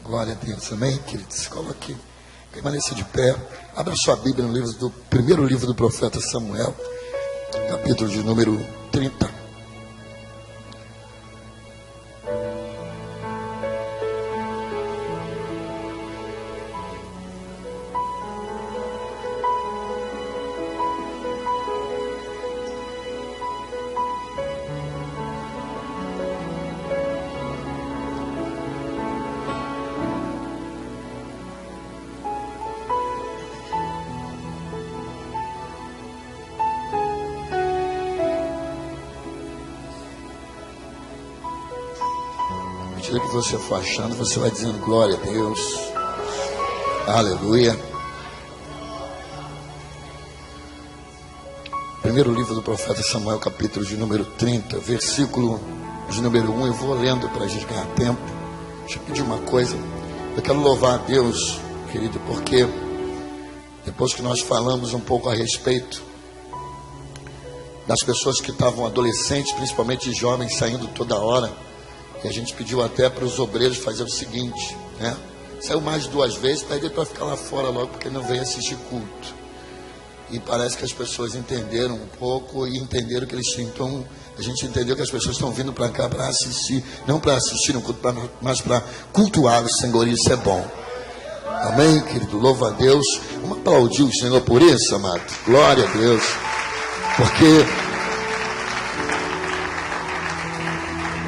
Glória a Deus, amém, queridos? Coloque, permaneça de pé. Abra sua Bíblia no livro do primeiro livro do profeta Samuel, capítulo de número 30. À medida que você for achando, você vai dizendo glória a Deus, aleluia. Primeiro livro do profeta Samuel, capítulo de número 30, versículo de número 1. Eu vou lendo para a gente ganhar tempo. Deixa eu pedir uma coisa. Eu quero louvar a Deus, querido, porque depois que nós falamos um pouco a respeito das pessoas que estavam adolescentes, principalmente jovens, saindo toda hora, e a gente pediu até para os obreiros fazer o seguinte, né? Saiu mais de 2 vezes, pede para ficar lá fora logo, porque não veio assistir culto. E parece que as pessoas entenderam um pouco e entenderam que eles tinham. Então, a gente entendeu que as pessoas estão vindo para cá para assistir, não para assistir um culto, mas para cultuar o Senhor, e isso é bom. Amém, querido? Louva a Deus. Vamos aplaudir o Senhor por isso, amado. Glória a Deus. Porque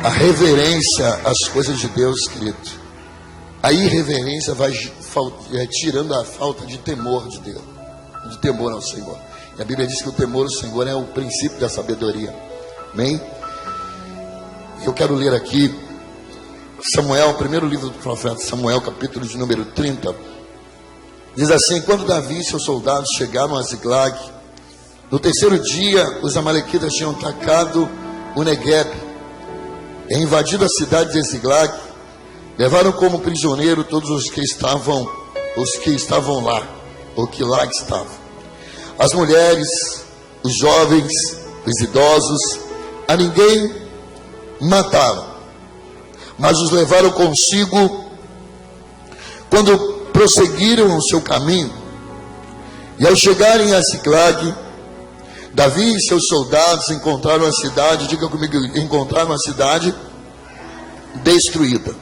a reverência às coisas de Deus, querido, a irreverência vai tirando a falta de temor de Deus, de temor ao Senhor. E a Bíblia diz que o temor ao Senhor é o princípio da sabedoria. Amém? Eu quero ler aqui Samuel, primeiro livro do profeta Samuel, capítulo de número 30. Diz assim: quando Davi e seus soldados chegaram a Ziklag, no 3º dia, os amalequitas tinham atacado o Negueb e invadido a cidade de Ziklag. Levaram como prisioneiro todos os que estavam lá, ou que lá estavam, as mulheres, os jovens, os idosos. A ninguém mataram, mas os levaram consigo quando prosseguiram o seu caminho. E ao chegarem a Ziklag, Davi e seus soldados encontraram a cidade, diga comigo, encontraram a cidade destruída.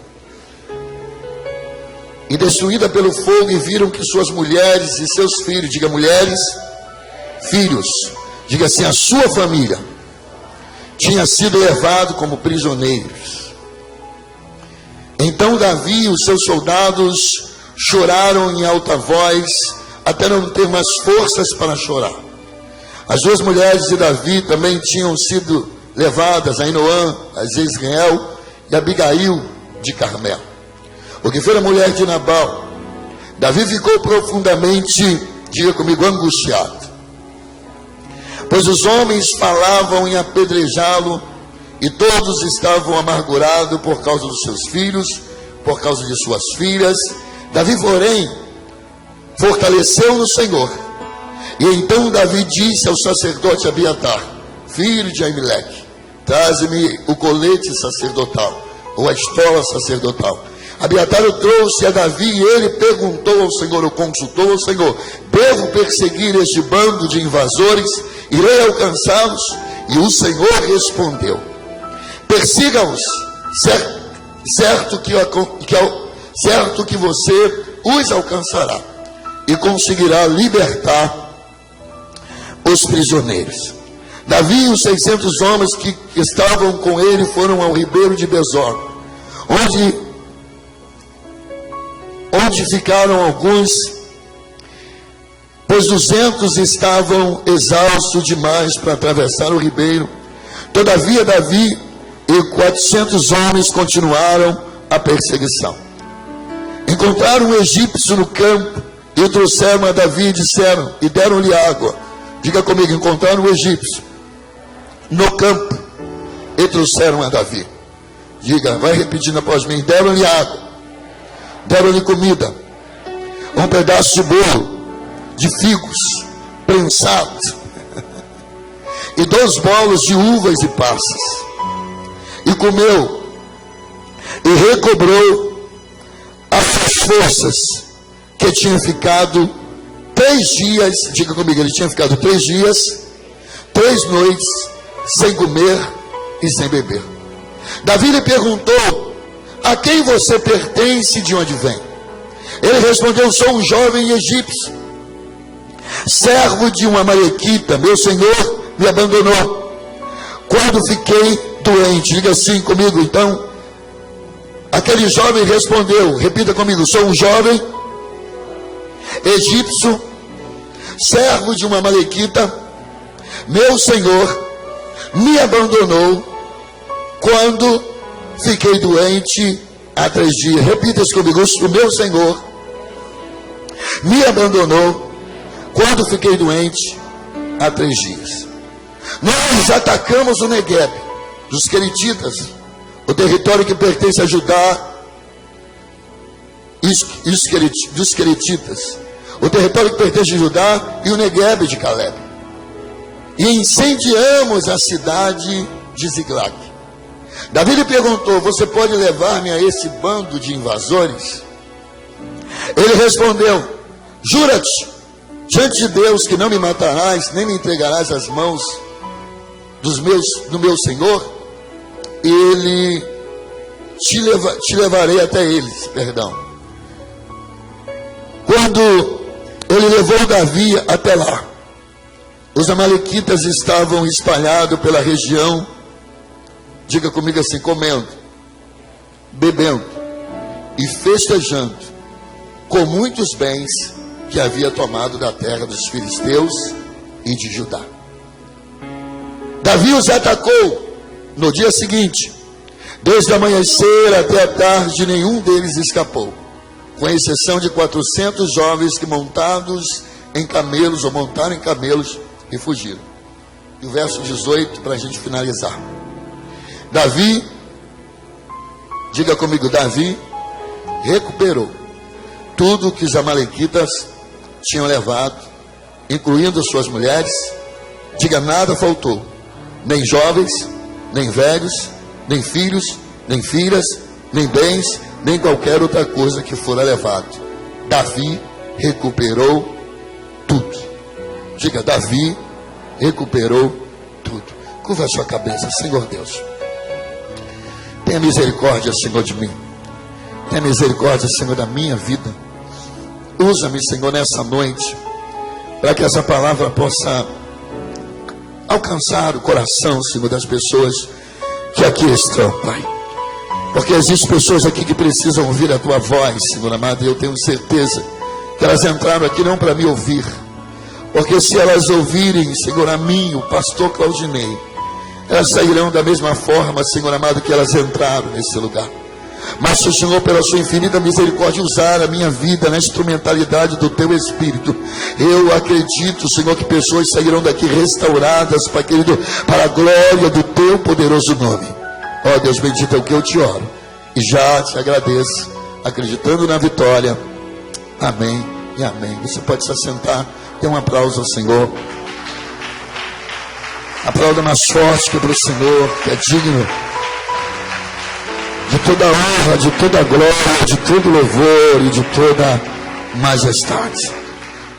E destruída pelo fogo, e viram que suas mulheres e seus filhos, diga mulheres, filhos, diga assim, a sua família, tinha sido levado como prisioneiros. Então Davi e os seus soldados choraram em alta voz, até não ter mais forças para chorar. As 2 mulheres de Davi também tinham sido levadas, Ainoã, a Jezreel e Abigail de Carmel, porque foi a mulher de Nabal. Davi ficou profundamente, diga comigo, angustiado, pois os homens falavam em apedrejá-lo, e todos estavam amargurados por causa dos seus filhos, por causa de suas filhas. Davi, porém, fortaleceu no Senhor. E então Davi disse ao sacerdote Abiatar, filho de Aimeleque: traze-me o colete sacerdotal, ou a estola sacerdotal. Abiatar o trouxe a Davi, e ele perguntou ao Senhor, ou consultou ao Senhor: devo perseguir este bando de invasores? Irei alcançá-los? E o Senhor respondeu: persiga-os, certo que você os alcançará e conseguirá libertar os prisioneiros. Davi e os 600 homens que estavam com ele foram ao ribeiro de Besor, onde ficaram alguns, pois 200 estavam exaustos demais para atravessar o ribeiro. Todavia Davi e 400 homens continuaram a perseguição. Encontraram um egípcio no campo e o trouxeram a Davi e deram-lhe água. Diga comigo, encontraram um egípcio no campo e trouxeram a Davi. Diga, vai repetindo após mim: deram-lhe água, deram-lhe comida, um pedaço de bolo de figos prensado e 2 bolos de uvas e passas. E comeu e recobrou a forças, que tinha ficado 3 dias, diga comigo, ele tinha ficado 3 dias, 3 noites, sem comer e sem beber. Davi lhe perguntou: a quem você pertence e de onde vem? Ele respondeu: sou um jovem egípcio, servo de uma amalequita. Meu senhor me abandonou quando fiquei doente. Diga assim comigo, então. Aquele jovem respondeu, repita comigo: sou um jovem egípcio, servo de uma amalequita. Meu senhor me abandonou quando fiquei doente há 3 dias. Repita isso comigo: o meu senhor me abandonou quando fiquei doente há 3 dias. Nós atacamos o Negueb dos queretitas, o território que pertence a Judá, dos queretitas, o território que pertence a Judá e o Negueb de Caleb, e incendiamos a cidade de Ziglag. Davi lhe perguntou: você pode levar-me a esse bando de invasores? Ele respondeu: jura-te diante de Deus que não me matarás, nem me entregarás às mãos do meu senhor, e ele te levarei até eles. Perdão. Quando ele levou Davi até lá, os amalequitas estavam espalhados pela região. Diga comigo assim: comendo, bebendo e festejando com muitos bens que havia tomado da terra dos filisteus e de Judá. Davi os atacou no dia seguinte. Desde a amanhecer até a tarde, nenhum deles escapou, com exceção de 400 jovens que montaram em camelos e fugiram. E o verso 18 para a gente finalizar. Davi, diga comigo, Davi recuperou tudo que os amalequitas tinham levado, incluindo suas mulheres. Diga: nada faltou, nem jovens, nem velhos, nem filhos, nem filhas, nem bens, nem qualquer outra coisa que fora levado. Davi recuperou tudo. Diga: Davi recuperou tudo. Curva a sua cabeça. Senhor Deus, tenha misericórdia, Senhor, de mim. Tenha misericórdia, Senhor, da minha vida. Usa-me, Senhor, nessa noite, para que essa palavra possa alcançar o coração, Senhor, das pessoas que aqui estão, Pai. Porque existem pessoas aqui que precisam ouvir a Tua voz, Senhor amado, e eu tenho certeza que elas entraram aqui não para me ouvir, porque se elas ouvirem, Senhor, a mim, o pastor Claudinei, elas sairão da mesma forma, Senhor amado, que elas entraram nesse lugar. Mas se o Senhor, pela sua infinita misericórdia, usar a minha vida na instrumentalidade do Teu Espírito, eu acredito, Senhor, que pessoas sairão daqui restauradas, Pai querido, para a glória do Teu poderoso nome. Ó Deus bendito, é o que eu te oro e já te agradeço, acreditando na vitória. Amém e amém. Você pode se assentar. Dê um aplauso ao Senhor. Aplauda mais forte que para o Senhor, que é digno de toda honra, de toda glória, de todo louvor e de toda majestade.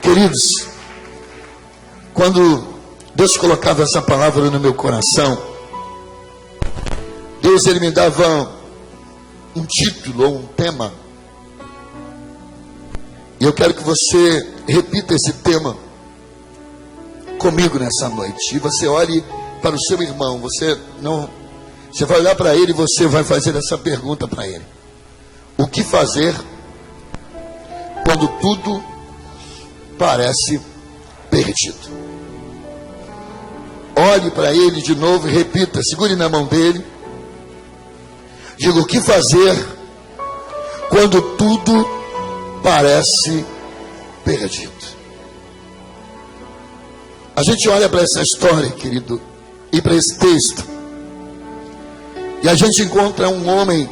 Queridos, quando Deus colocava essa palavra no meu coração, Deus, Ele me dava um título ou um tema. E eu quero que você repita esse tema comigo nessa noite. E você olhe para o seu irmão. Você vai olhar para ele e você vai fazer essa pergunta para ele: o que fazer quando tudo parece perdido? Olhe para ele de novo e repita, segure na mão dele. Diga: o que fazer quando tudo parece perdido? A gente olha para essa história, querido, e para esse texto, e a gente encontra um homem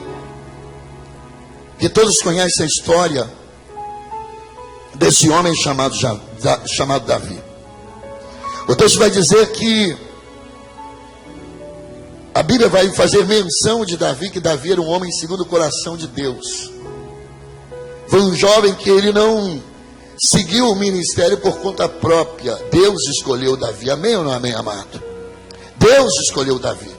que todos conhecem a história desse homem chamado Davi. O texto vai dizer que a Bíblia vai fazer menção de Davi, que Davi era um homem segundo o coração de Deus. Foi um jovem que ele não seguiu o ministério por conta própria. Deus escolheu Davi. Amém ou não amém, amado? Deus escolheu Davi.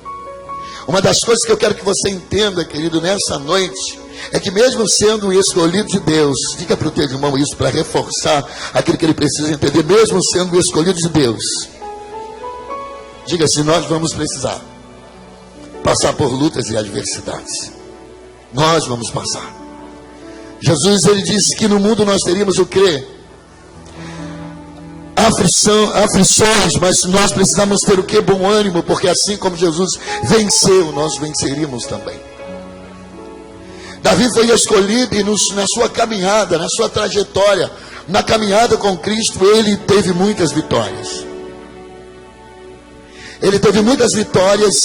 Uma das coisas que eu quero que você entenda, querido, nessa noite, é que mesmo sendo o escolhido de Deus, diga para o teu irmão isso para reforçar aquilo que ele precisa entender, mesmo sendo o escolhido de Deus, diga assim: nós vamos precisar passar por lutas e adversidades. Nós vamos passar. Jesus, ele disse que no mundo nós teríamos o quê? Aflições, mas nós precisamos ter o quê? Bom ânimo, porque assim como Jesus venceu, nós venceríamos também. Davi foi escolhido e na sua caminhada, na sua trajetória, na caminhada com Cristo, ele teve muitas vitórias. Ele teve muitas vitórias.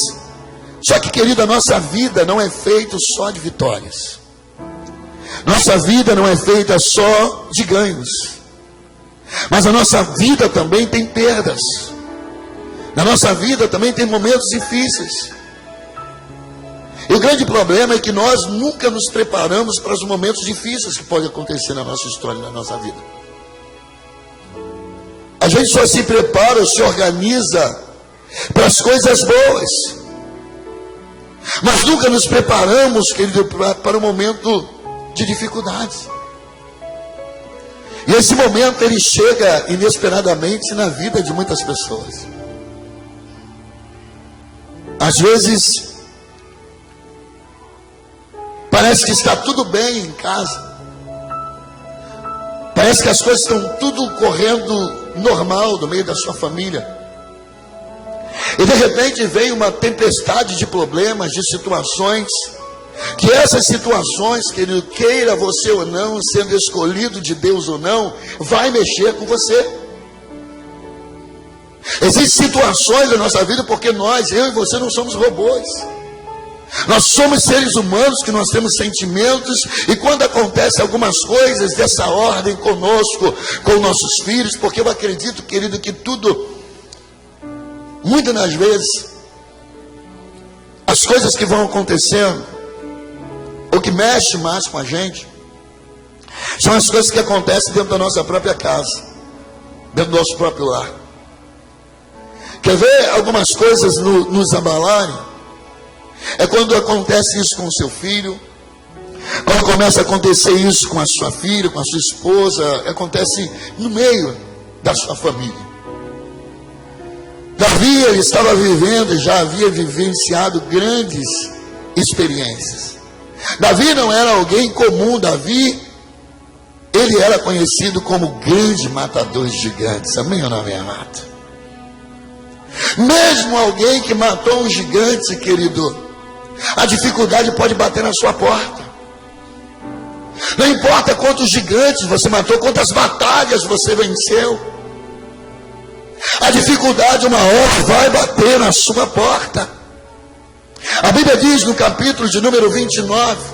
Só que, querido, a nossa vida não é feita só de vitórias. Nossa vida não é feita só de ganhos. Mas a nossa vida também tem perdas. Na nossa vida também tem momentos difíceis. E o grande problema é que nós nunca nos preparamos para os momentos difíceis que podem acontecer na nossa história, na nossa vida. A gente só se prepara ou se organiza para as coisas boas. Mas nunca nos preparamos, querido, para o momento de dificuldades. E esse momento ele chega inesperadamente na vida de muitas pessoas. Às vezes parece que está tudo bem em casa. Parece que as coisas estão tudo correndo normal no meio da sua família. E de repente vem uma tempestade de problemas, de situações, que essas situações, querido, queira você ou não, sendo escolhido de Deus ou não, vai mexer com você. Existem situações na nossa vida porque nós, eu e você, não somos robôs. Nós somos seres humanos que nós temos sentimentos, e quando acontecem algumas coisas dessa ordem conosco, com nossos filhos, porque eu acredito, querido, que tudo, muitas das vezes, as coisas que vão acontecendo, o que mexe mais com a gente, são as coisas que acontecem dentro da nossa própria casa, dentro do nosso próprio lar. Quer ver algumas coisas nos abalarem? É quando acontece isso com o seu filho, quando começa a acontecer isso com a sua filha, com a sua esposa, acontece no meio da sua família. Davi, ele estava vivendo, já havia vivenciado grandes experiências. Davi não era alguém comum. Davi, ele era conhecido como grande matador de gigantes. Amém ou não, amém, amado? Mesmo alguém que matou um gigante, querido, a dificuldade pode bater na sua porta. Não importa quantos gigantes você matou, quantas batalhas você venceu, a dificuldade uma hora vai bater na sua porta. A Bíblia diz no capítulo de número 29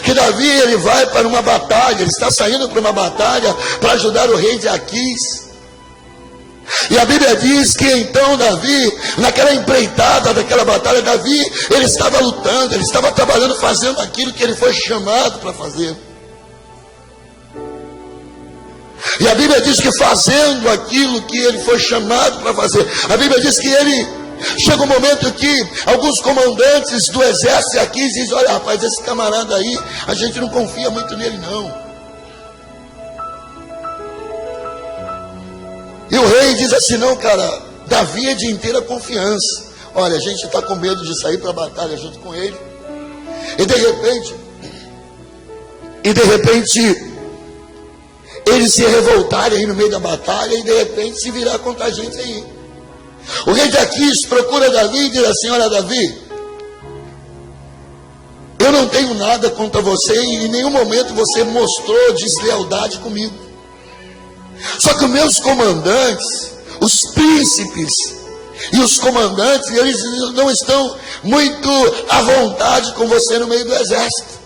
que Davi, ele vai para uma batalha, ele está saindo para uma batalha para ajudar o rei de Aquis. E a Bíblia diz que então Davi, naquela empreitada daquela batalha, Davi, ele estava lutando, ele estava trabalhando, fazendo aquilo que ele foi chamado para fazer. E a Bíblia diz que fazendo aquilo que ele foi chamado para fazer, a Bíblia diz que ele, chega um momento que alguns comandantes do exército aqui dizem: olha, rapaz, esse camarada aí, a gente não confia muito nele não. E o rei diz assim: não, cara, Davi é de inteira confiança. Olha, a gente está com medo de sair para a batalha junto com ele. E de repente, eles se revoltarem aí no meio da batalha e de repente se virar contra a gente aí. O rei de Aquis procura Davi e diz assim: olha, Davi, eu não tenho nada contra você e em nenhum momento você mostrou deslealdade comigo. Só que os meus comandantes, os príncipes e os comandantes, eles não estão muito à vontade com você no meio do exército.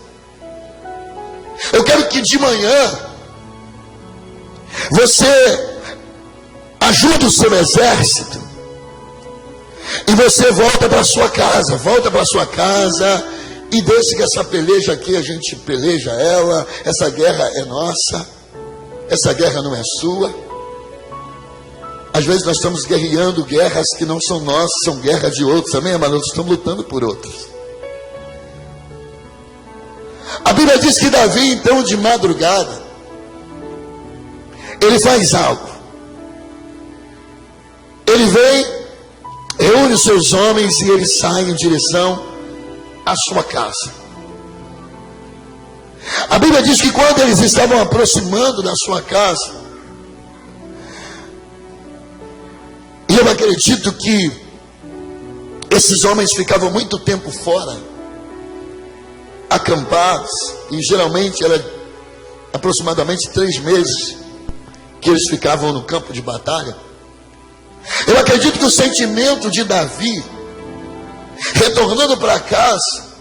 Eu quero que de manhã você ajude o seu exército e você volta para sua casa, E deixe que essa peleja aqui, a gente peleja ela, essa guerra é nossa, essa guerra não é sua. Às vezes nós estamos guerreando guerras que não são nossas, são guerras de outros, amém, mas nós estamos lutando por outros. A Bíblia diz que Davi, então, de madrugada, ele faz algo. Ele vem, reúne os seus homens e eles saem em direção à sua casa. A Bíblia diz que quando eles estavam aproximando da sua casa, e eu acredito que esses homens ficavam muito tempo fora, acampados, e geralmente era aproximadamente 3 meses que eles ficavam no campo de batalha. Eu acredito que o sentimento de Davi, retornando para casa,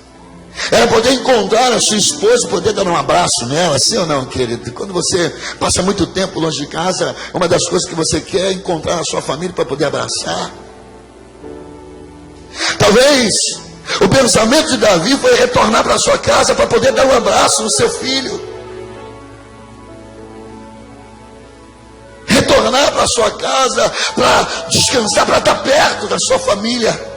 era poder encontrar a sua esposa, poder dar um abraço nela, sim ou não, querido? Quando você passa muito tempo longe de casa, uma das coisas que você quer é encontrar a sua família para poder abraçar. Talvez o pensamento de Davi foi retornar para sua casa para poder dar um abraço no seu filho, retornar para sua casa para descansar, para estar perto da sua família.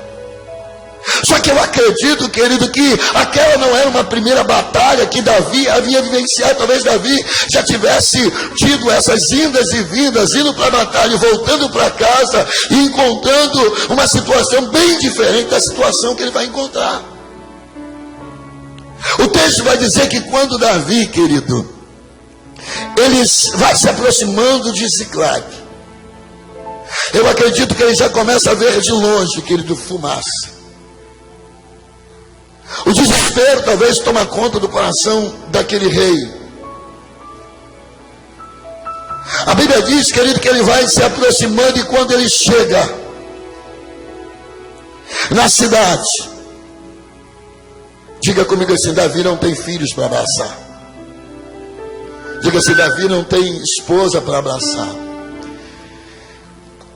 Só que eu acredito, querido, que aquela não era uma primeira batalha que Davi havia vivenciado. Talvez Davi já tivesse tido essas indas e vindas, indo para a batalha e voltando para casa e encontrando uma situação bem diferente da situação que ele vai encontrar. O texto vai dizer que quando Davi, querido, ele vai se aproximando de Ziclag, eu acredito que ele já começa a ver de longe, querido, fumaça. O desespero talvez toma conta do coração daquele rei. A Bíblia diz, querido, que ele vai se aproximando, e quando ele chega na cidade, diga comigo assim: Davi não tem filhos para abraçar. Diga assim: Davi não tem esposa para abraçar.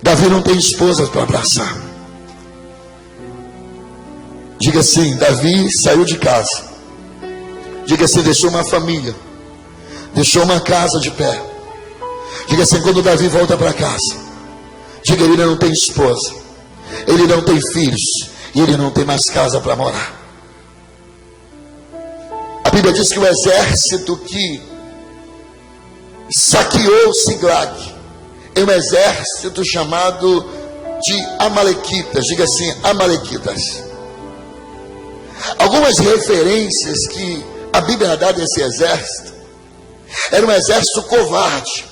Davi não tem esposa para abraçar. Diga assim: Davi saiu de casa. Diga assim: deixou uma família, deixou uma casa de pé. Diga assim: quando Davi volta para casa, diga: ele não tem esposa, ele não tem filhos, e ele não tem mais casa para morar. A Bíblia diz que o exército que saqueou Ziclag é um exército chamado de Amalequitas. Diga assim: Amalequitas. Algumas referências que a Bíblia dá desse exército: era um exército covarde,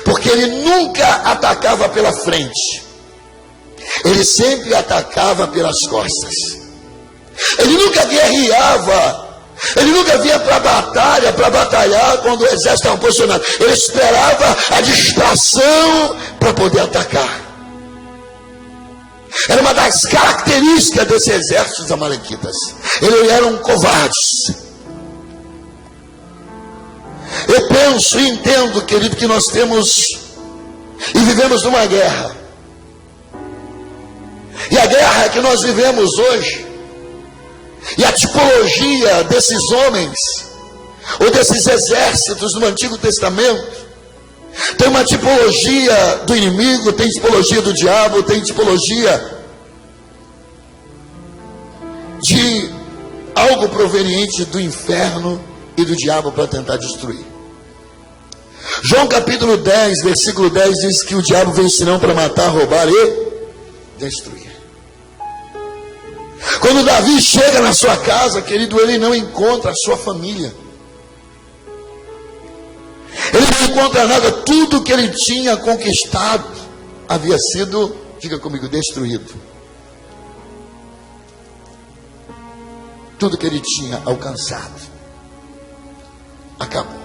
porque ele nunca atacava pela frente, ele sempre atacava pelas costas. Ele nunca guerreava, ele nunca vinha para a batalha, para batalhar quando o exército estava posicionado. Ele esperava a distração para poder atacar. Era uma das características desse exército dos amalequitas. Eles eram covardes. Eu penso e entendo, querido, que nós temos e vivemos numa guerra. E a guerra que nós vivemos hoje, e a tipologia desses homens, ou desses exércitos no Antigo Testamento, tem uma tipologia do inimigo, tem tipologia do diabo, tem tipologia de algo proveniente do inferno e do diabo para tentar destruir. João capítulo 10, versículo 10 diz que o diabo veio senão para matar, roubar e destruir. Quando Davi chega na sua casa, querido, ele não encontra a sua família. Ele não encontra nada. Tudo que ele tinha conquistado havia sido, diga comigo, destruído. Tudo que ele tinha alcançado acabou.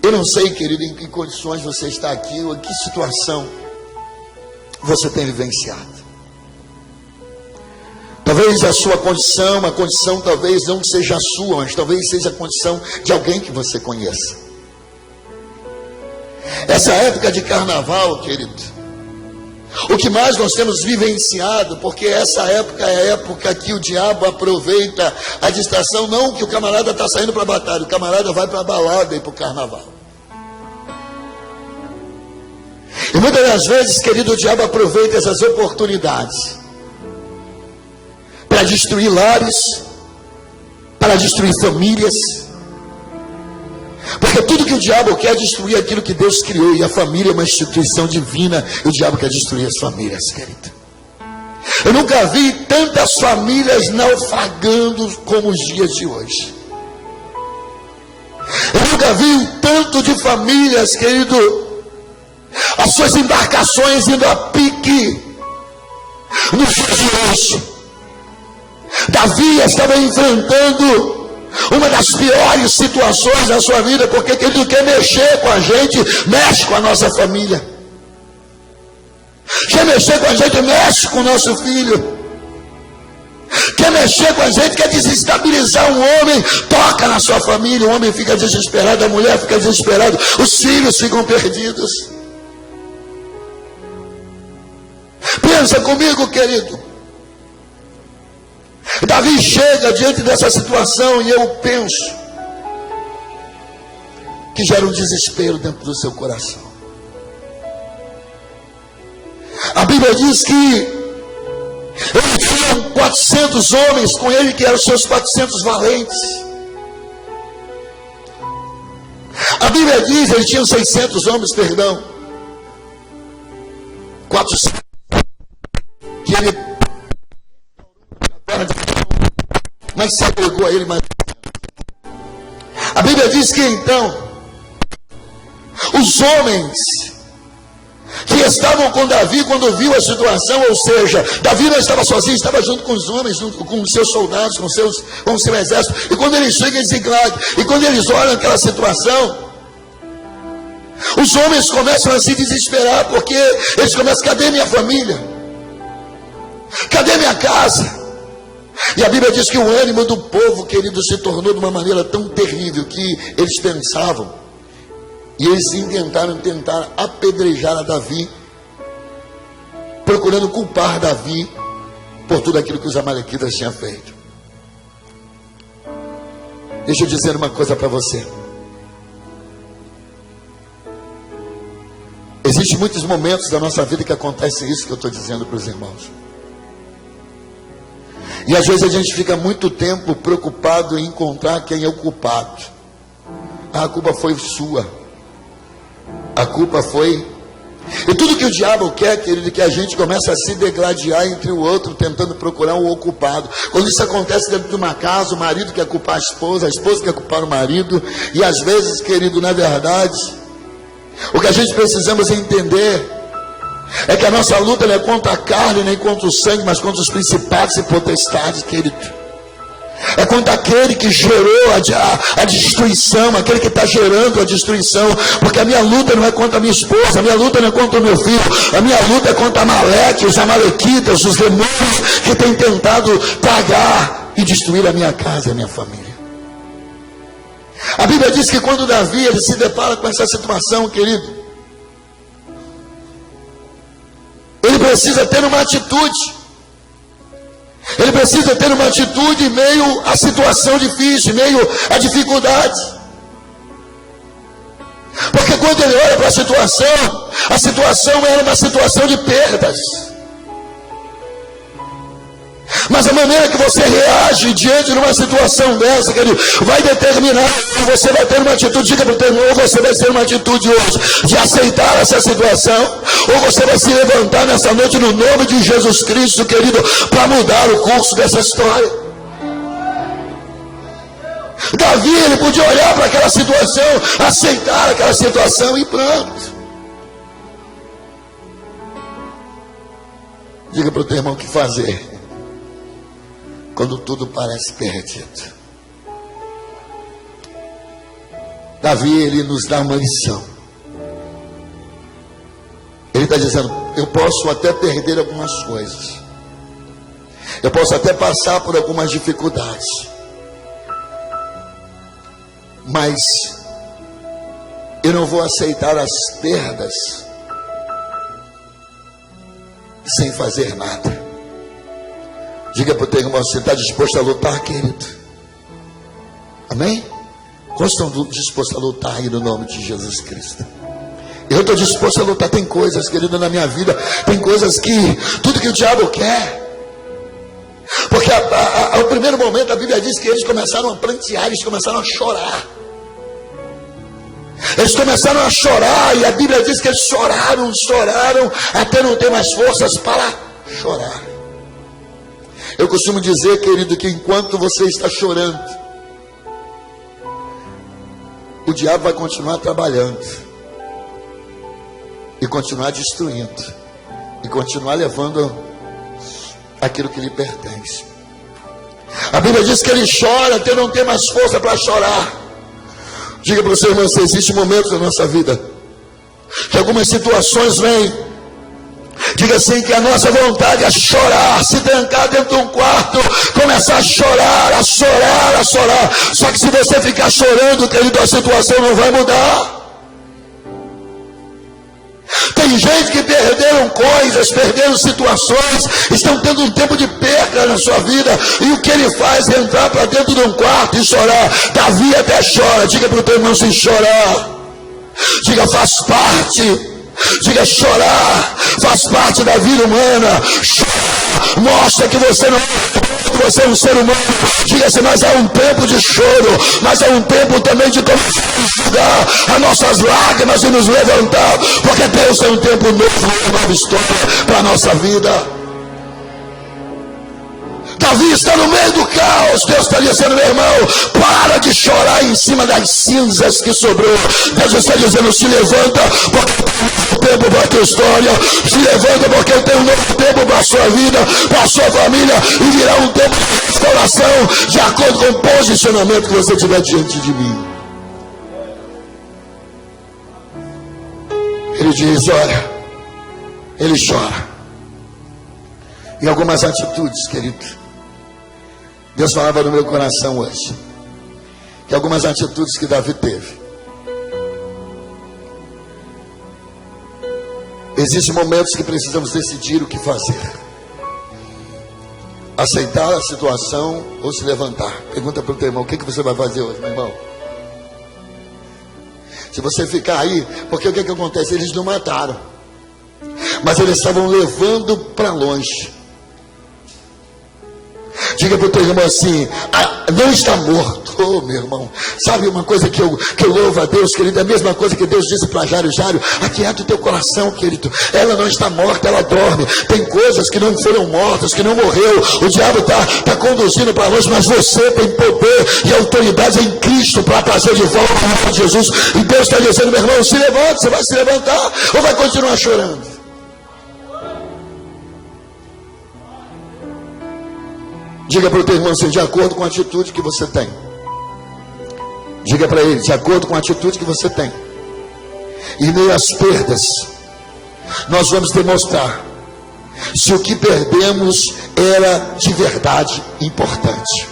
Eu não sei, querido, em que condições você está aqui, ou em que situação você tem vivenciado. Talvez a sua condição, a condição talvez não seja a sua, mas talvez seja a condição de alguém que você conheça. Essa época de carnaval, querido, O que mais nós temos vivenciado, porque essa época é a época que o diabo aproveita a distração, não que o camarada está saindo para a batalha, o camarada vai para a balada e para o carnaval. E muitas das vezes, querido, o diabo aproveita essas oportunidades para destruir lares, para destruir famílias. Porque tudo que o diabo quer é destruir aquilo que Deus criou. E a família é uma instituição divina. E o diabo quer destruir as famílias, querido. Eu nunca vi tantas famílias naufragando como os dias de hoje. Eu nunca vi um tanto de famílias, querido, as suas embarcações indo a pique nos dias de hoje. Davi estava enfrentando uma das piores situações da sua vida, porque ele quer mexer com a gente, mexe com a nossa família. Quer mexer com a gente, mexe com o nosso filho. Quer mexer com a gente, quer desestabilizar um homem, toca na sua família, o homem fica desesperado, a mulher fica desesperada, os filhos ficam perdidos. Pensa comigo, querido. Davi chega diante dessa situação e eu penso que gera um desespero dentro do seu coração. A Bíblia diz que ele tinha 400 homens com ele, que eram seus 400 valentes. A Bíblia diz, ele tinha 600 homens, perdão, 400, que ele, mas se apegou a ele. Mas a Bíblia diz que então os homens que estavam com Davi, quando viu a situação, ou seja, Davi não estava sozinho, estava junto com os homens, junto com os seus soldados, com o seu exército. E quando eles chegam em Ziklag, e quando eles olham aquela situação, os homens começam a se desesperar, porque eles começam: cadê minha família? Cadê minha casa? E a Bíblia diz que o ânimo do povo, querido, se tornou de uma maneira tão terrível que eles pensavam, e eles tentaram apedrejar a Davi, procurando culpar Davi por tudo aquilo que os amalequitas tinham feito. Deixa eu dizer uma coisa para você. Existem muitos momentos da nossa vida que acontece isso que eu estou dizendo para os irmãos. E às vezes a gente fica muito tempo preocupado em encontrar quem é o culpado. A culpa foi sua. A culpa foi... E tudo que o diabo quer, querido, é que a gente comece a se degladiar entre o outro, tentando procurar um culpado. Quando isso acontece dentro de uma casa, o marido quer culpar a esposa quer culpar o marido. E às vezes, querido, na verdade, o que a gente precisamos entender é que a nossa luta não é contra a carne, nem contra o sangue, mas contra os principados e potestades, querido. É contra aquele que gerou a destruição, aquele que está gerando a destruição. Porque a minha luta não é contra a minha esposa, a minha luta não é contra o meu filho, a minha luta é contra Amaleque, os amalequitas, os demônios que têm tentado tragar e destruir a minha casa e a minha família. A Bíblia diz que quando Davi ele se depara com essa situação, querido, ele precisa ter uma atitude. Ele precisa ter uma atitude em meio à situação difícil, em meio à dificuldade. Porque quando ele olha para a situação era uma situação de perdas. Mas a maneira que você reage diante de uma situação dessa, querido, vai determinar se você vai ter uma atitude. Diga para o teu irmão: ou você vai ter uma atitude hoje de aceitar essa situação, ou você vai se levantar nessa noite no nome de Jesus Cristo, querido, para mudar o curso dessa história. Davi, ele podia olhar para aquela situação, aceitar aquela situação e pronto. Diga para o teu irmão o que fazer quando tudo parece perdido. Davi, ele nos dá uma lição. Ele está dizendo: eu posso até perder algumas coisas, eu posso até passar por algumas dificuldades, mas eu não vou aceitar as perdas sem fazer nada. Diga para o teu irmão, você está disposto a lutar, querido? Amém? Quantos estão dispostos a lutar aí no nome de Jesus Cristo? Eu estou disposto a lutar. Tem coisas, querido, na minha vida, tem coisas que, tudo que o diabo quer. Porque ao primeiro momento a Bíblia diz que eles começaram a prantear, eles começaram a chorar. Eles começaram a chorar, e a Bíblia diz que eles choraram, até não ter mais forças para chorar. Eu costumo dizer, querido, que enquanto você está chorando, o diabo vai continuar trabalhando, e continuar destruindo, e continuar levando aquilo que lhe pertence. A Bíblia diz que ele chora até não ter mais força para chorar. Diga para o seu irmão, se existem momentos na nossa vida que algumas situações vêm, diga assim, que a nossa vontade é chorar, se trancar dentro de um quarto, começar a chorar. Só que se você ficar chorando, querido, a situação não vai mudar. Tem gente que perderam coisas, perderam situações, estão tendo um tempo de perda na sua vida, e o que ele faz é entrar para dentro de um quarto e chorar. Davi até chora. Diga para o teu irmão, sem chorar. Diga, faz parte. Diga, chorar faz parte da vida humana. Chorar mostra que você não é um ser humano. Diga assim, mas é um tempo de choro, mas é um tempo também de enxugar as nossas lágrimas e nos levantar, porque Deus tem um tempo novo, uma nova história para a nossa vida. Davi está no meio do caos. Deus está dizendo, meu irmão, para de chorar em cima das cinzas que sobrou. Deus está dizendo, se levanta, porque eu tenho um novo tempo para a tua história. Se levanta, porque eu tenho um novo tempo para a sua vida, para a sua família, e virá um tempo de restauração, de acordo com o posicionamento que você tiver diante de mim. Ele diz, olha, ele chora em algumas atitudes, querido. Deus falava no meu coração hoje que algumas atitudes que Davi teve. Existem momentos que precisamos decidir o que fazer: aceitar a situação ou se levantar. Pergunta para o teu irmão, o que você vai fazer hoje, meu irmão? Se você ficar aí, porque o que acontece? Eles não mataram, mas eles estavam levando para longe. Diga para o teu irmão assim, não está morto. Oh, meu irmão, sabe uma coisa que eu louvo a Deus, querido? É a mesma coisa que Deus disse para Jário: aquieta o teu coração, querido. Ela não está morta, ela dorme. Tem coisas que não foram mortas, que não morreu. O diabo está conduzindo para longe, mas você tem poder e autoridade em Cristo para trazer de volta o nome de Jesus. E Deus está dizendo, meu irmão, se levante. Você vai se levantar ou vai continuar chorando? Diga para o teu irmão assim, de acordo com a atitude que você tem. Diga para ele, de acordo com a atitude que você tem. E meio às perdas, nós vamos demonstrar se o que perdemos era de verdade importante.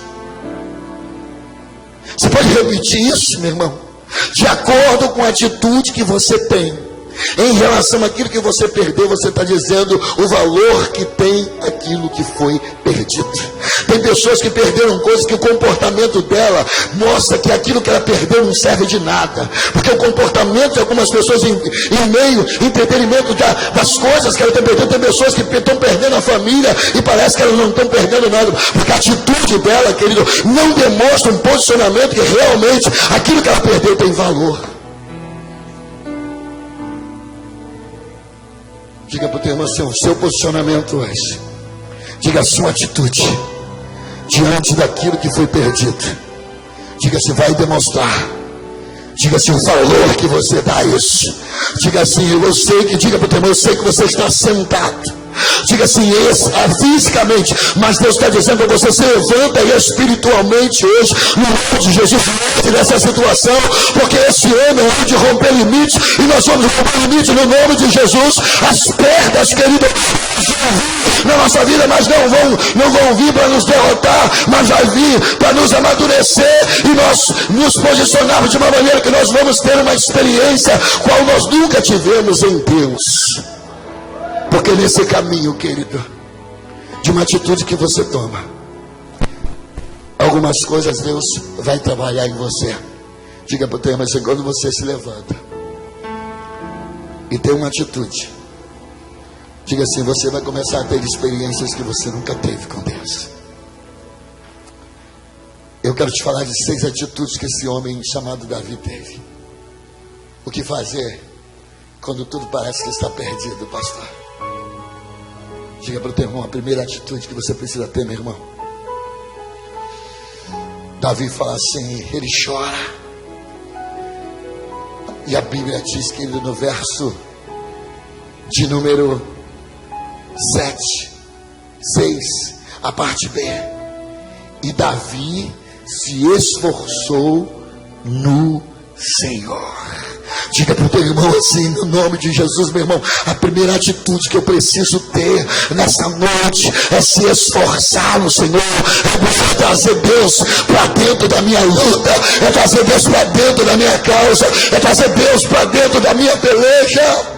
Você pode repetir isso, meu irmão? De acordo com a atitude que você tem em relação àquilo que você perdeu, você está dizendo o valor que tem aquilo que foi perdido. Tem pessoas que perderam coisas que o comportamento dela mostra que aquilo que ela perdeu não serve de nada, porque o comportamento de algumas pessoas em meio entretenimento das coisas que ela tem perdido. Tem pessoas que estão perdendo a família e parece que elas não estão perdendo nada, porque a atitude dela, querido, não demonstra um posicionamento que realmente aquilo que ela perdeu tem valor. Diga para o teu irmão assim, o seu posicionamento hoje. Diga a sua atitude diante daquilo que foi perdido. Diga se vai demonstrar. Diga assim, o valor que você dá a isso. Diga assim, eu sei que, diga para o teu irmão, eu sei que você está sentado. Diga assim, fisicamente, mas Deus está dizendo para você, se levanta espiritualmente hoje, no nome de Jesus, nessa situação, porque esse ano é ano de romper limites, e nós vamos romper limites no nome de Jesus. As perdas, querido, na nossa vida, mas não vão vir para nos derrotar, mas vai vir para nos amadurecer e nós nos posicionarmos de uma maneira que nós vamos ter uma experiência qual nós nunca tivemos em Deus. Porque nesse caminho, querido, de uma atitude que você toma, algumas coisas Deus vai trabalhar em você. Diga para o teu irmão assim: quando você se levanta e tem uma atitude, diga assim, você vai começar a ter experiências que você nunca teve com Deus. Eu quero te falar de 6 atitudes que esse homem chamado Davi teve. O que fazer quando tudo parece que está perdido, pastor? Diga para o teu irmão a primeira atitude que você precisa ter, meu irmão. Davi fala assim, ele chora. E a Bíblia diz, querido, no verso de número 7, 6, a parte B. E Davi se esforçou no Senhor. Diga para o teu irmão assim, no nome de Jesus, meu irmão, a primeira atitude que eu preciso ter nessa noite é se esforçar no Senhor, é trazer Deus para dentro da minha luta, é trazer Deus para dentro da minha causa, é trazer Deus para dentro da minha peleja.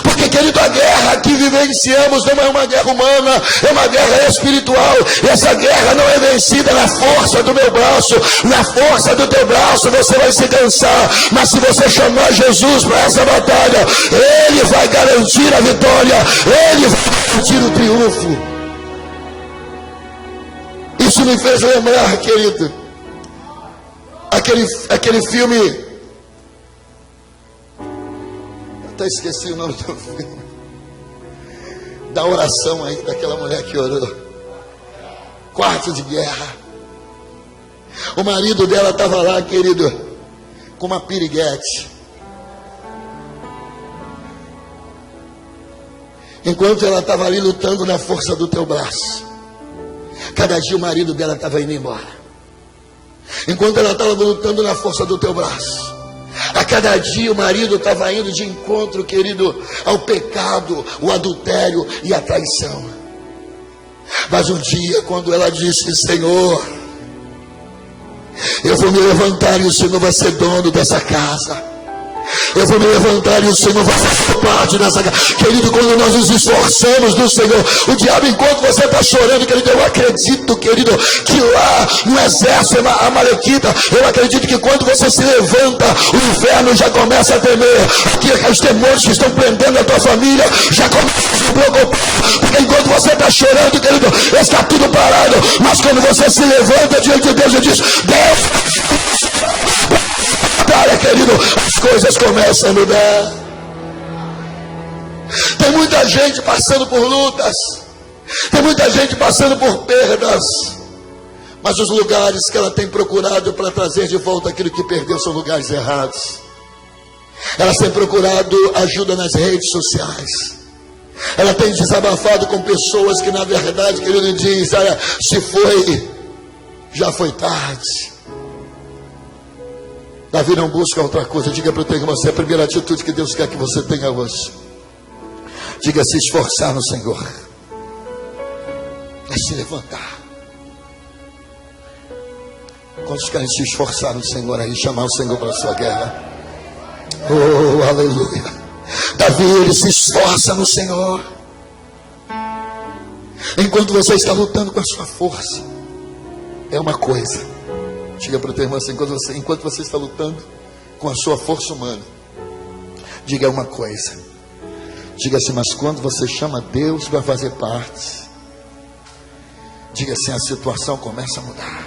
Porque, querido, a guerra que vivenciamos não é uma guerra humana, é uma guerra espiritual. E essa guerra não é vencida na força do meu braço, na força do teu braço você vai se cansar. Mas se você chamar Jesus para essa batalha, Ele vai garantir a vitória, Ele vai garantir o triunfo. Isso me fez lembrar, querido, aquele filme. Até esqueci o nome do filme. Da oração aí, daquela mulher que orou. Quarto de Guerra. O marido dela estava lá, querido, com uma piriguete. Enquanto ela estava ali lutando na força do teu braço, cada dia o marido dela estava indo embora. Enquanto ela estava lutando na força do teu braço, a cada dia o marido estava indo de encontro, querido, ao pecado, o adultério e a traição. Mas um dia, quando ela disse, Senhor, eu vou me levantar e o Senhor vai ser dono dessa casa. Eu vou me levantar e o Senhor vai fazer parte dessa casa. Querido, quando nós nos esforçamos no Senhor, o diabo, enquanto você está chorando, querido, eu acredito, querido, que lá no exército amalequita, eu acredito que quando você se levanta, o inferno já começa a temer. Aqui, os temores que estão prendendo a tua família já começam a se preocupar. Porque enquanto você está chorando, querido, está tudo parado. Mas quando você se levanta diante de Deus e diz, Deus, querido, as coisas começam a mudar. Tem muita gente passando por lutas, tem muita gente passando por perdas, mas os lugares que ela tem procurado para trazer de volta aquilo que perdeu são lugares errados. Ela tem procurado ajuda nas redes sociais, ela tem desabafado com pessoas que na verdade, querido, diz, olha, se foi, já foi tarde. Davi não busca outra coisa. Diga para o teu irmão, essa é a primeira atitude que Deus quer que você tenha hoje. Diga, se esforçar no Senhor. É se levantar. Quantos querem se esforçar no Senhor aí, chamar o Senhor para a sua guerra? Oh, aleluia. Davi, ele se esforça no Senhor. Enquanto você está lutando com a sua força, é uma coisa. Diga para o teu irmão assim, enquanto você está lutando com a sua força humana, diga uma coisa. Diga assim, mas quando você chama Deus para fazer parte, diga assim, a situação começa a mudar.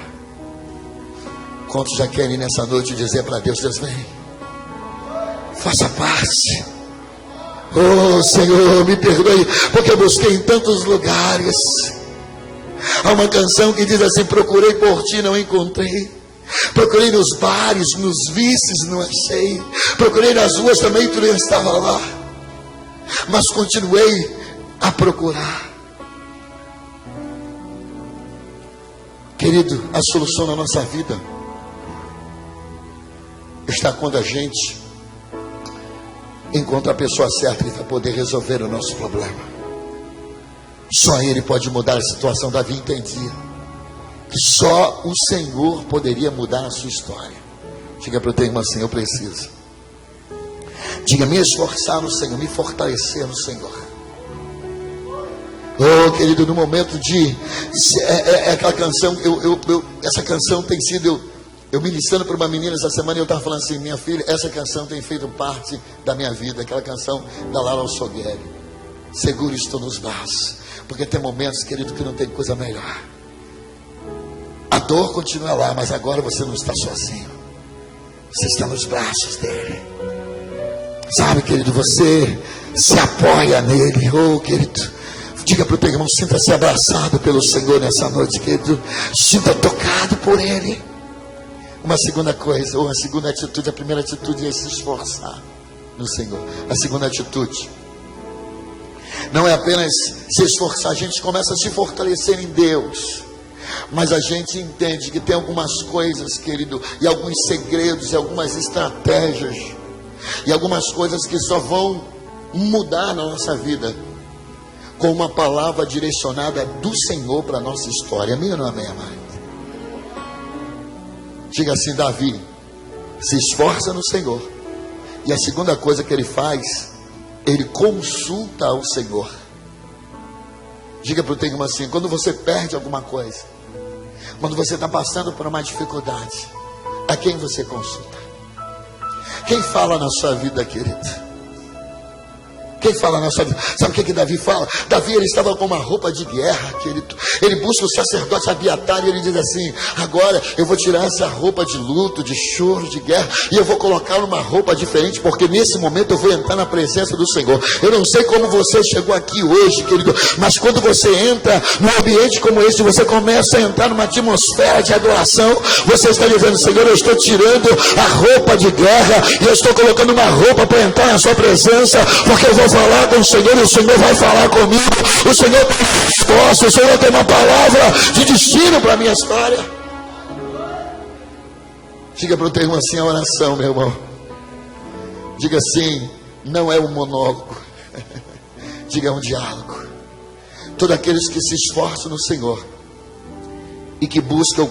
Quantos já querem nessa noite dizer para Deus, Deus vem, faça parte. Oh Senhor, me perdoe, porque eu busquei em tantos lugares. Há uma canção que diz assim, procurei por ti, não encontrei. Procurei nos bares, nos vícios, não achei. Procurei nas ruas também, tu não estava lá. Mas continuei a procurar. Querido, a solução na nossa vida está quando a gente encontra a pessoa certa para poder resolver o nosso problema. Só Ele pode mudar a situação. Davi entendia que só o Senhor poderia mudar a sua história. Diga para o teu irmão assim, eu preciso. Diga, me esforçar no Senhor, me fortalecer no Senhor. Oh, querido, no momento de... aquela canção, essa canção tem sido... Eu ministrando para uma menina essa semana, eu estava falando assim: minha filha, essa canção tem feito parte da minha vida. Aquela canção da Lara Alçogueri, seguro estou nos braços. Porque tem momentos, querido, que não tem coisa melhor. A dor continua lá, mas agora você não está sozinho. Você está nos braços dele. Sabe, querido, você se apoia nele. Oh, querido, diga para o teu irmão: sinta-se abraçado pelo Senhor nessa noite, querido. Sinta tocado por ele. Uma segunda coisa, ou uma segunda atitude. A primeira atitude é se esforçar no Senhor. A segunda atitude não é apenas se esforçar. A gente começa a se fortalecer em Deus, mas a gente entende que tem algumas coisas, querido, e alguns segredos, e algumas estratégias, e algumas coisas que só vão mudar na nossa vida com uma palavra direcionada do Senhor para a nossa história. Amém ou não amém, amado? Diga assim: Davi se esforça no Senhor, e a segunda coisa que ele faz, ele consulta ao Senhor. Diga para o teu irmão assim: quando você perde alguma coisa, quando você está passando por uma dificuldade, a quem você consulta? Quem fala na sua vida, querido? Quem fala na sua vida? Sabe o que Davi fala? Davi, ele estava com uma roupa de guerra, querido. Ele busca o sacerdote Abiatar e ele diz assim: agora eu vou tirar essa roupa de luto, de choro, de guerra, e eu vou colocar uma roupa diferente, porque nesse momento eu vou entrar na presença do Senhor. Eu não sei como você chegou aqui hoje, querido, mas quando você entra num ambiente como esse, você começa a entrar numa atmosfera de adoração. Você está dizendo: Senhor, eu estou tirando a roupa de guerra e eu estou colocando uma roupa para entrar na sua presença, porque eu vou falar com o Senhor e o Senhor vai falar comigo. O Senhor tem resposta, o Senhor tem uma palavra de destino para a minha história. Diga para o teu irmão assim: a oração, meu irmão. Diga assim: não é um monólogo. Diga: é um diálogo. Todos aqueles que se esforçam no Senhor e que buscam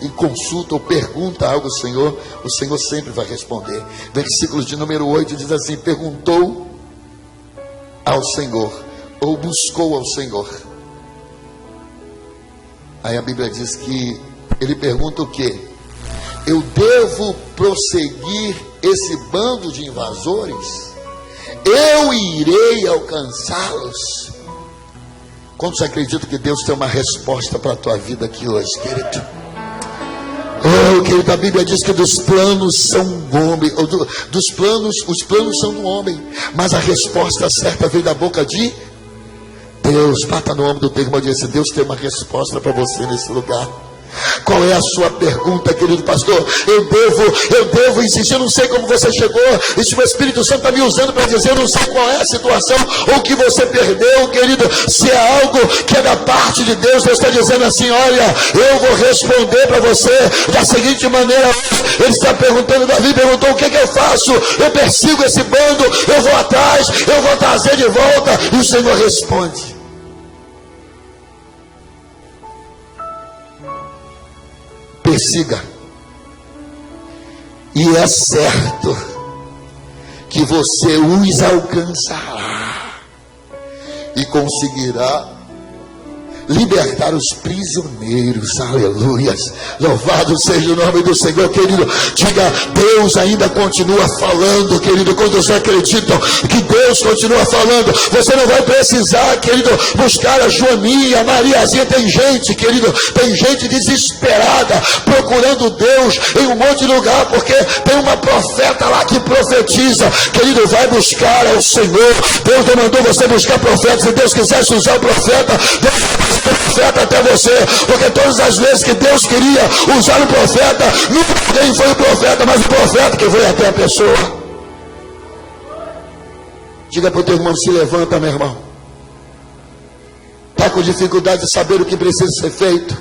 e consultam ou perguntam algo ao Senhor, o Senhor sempre vai responder. Versículo de número 8 diz assim: perguntou ao Senhor, ou buscou ao Senhor. Aí a Bíblia diz que ele pergunta o quê? Eu devo prosseguir esse bando de invasores? Eu irei alcançá-los? Quantos acreditam que Deus tem uma resposta para a tua vida aqui hoje, querido? Oh, querido, a Bíblia diz que dos planos são do homem, os planos são do homem, mas a resposta certa veio da boca de Deus. Bata no ombro do teu irmão e diz assim: Deus tem uma resposta para você nesse lugar. Qual é a sua pergunta, querido pastor? Eu devo insistir. Eu não sei como você chegou, e se o Espírito Santo está me usando para dizer, eu não sei qual é a situação ou o que você perdeu, querido. Se é algo que é da parte de Deus, Deus está dizendo assim: olha, eu vou responder para você da seguinte maneira. Ele está perguntando, Davi perguntou: o que eu faço? Eu persigo esse bando, eu vou atrás, eu vou trazer de volta. E o Senhor responde: persiga, e é certo que você os alcançará e conseguirá libertar os prisioneiros. Aleluias, louvado seja o nome do Senhor, querido. Diga: Deus ainda continua falando, querido. Quantos acreditam que Deus continua falando? Você não vai precisar, querido, buscar a Joaninha, a Mariazinha. Tem gente, querido, tem gente desesperada procurando Deus em um monte de lugar, porque tem uma profeta lá que profetiza. Querido, vai buscar ao Senhor. Deus não mandou você buscar profetas. Se Deus quisesse usar o profeta, Deus profeta até você, porque todas as vezes que Deus queria usar o profeta, nunca nem foi o profeta, mas o profeta que veio até a pessoa. Diga para o teu irmão: se levanta, meu irmão. Está com dificuldade de saber o que precisa ser feito?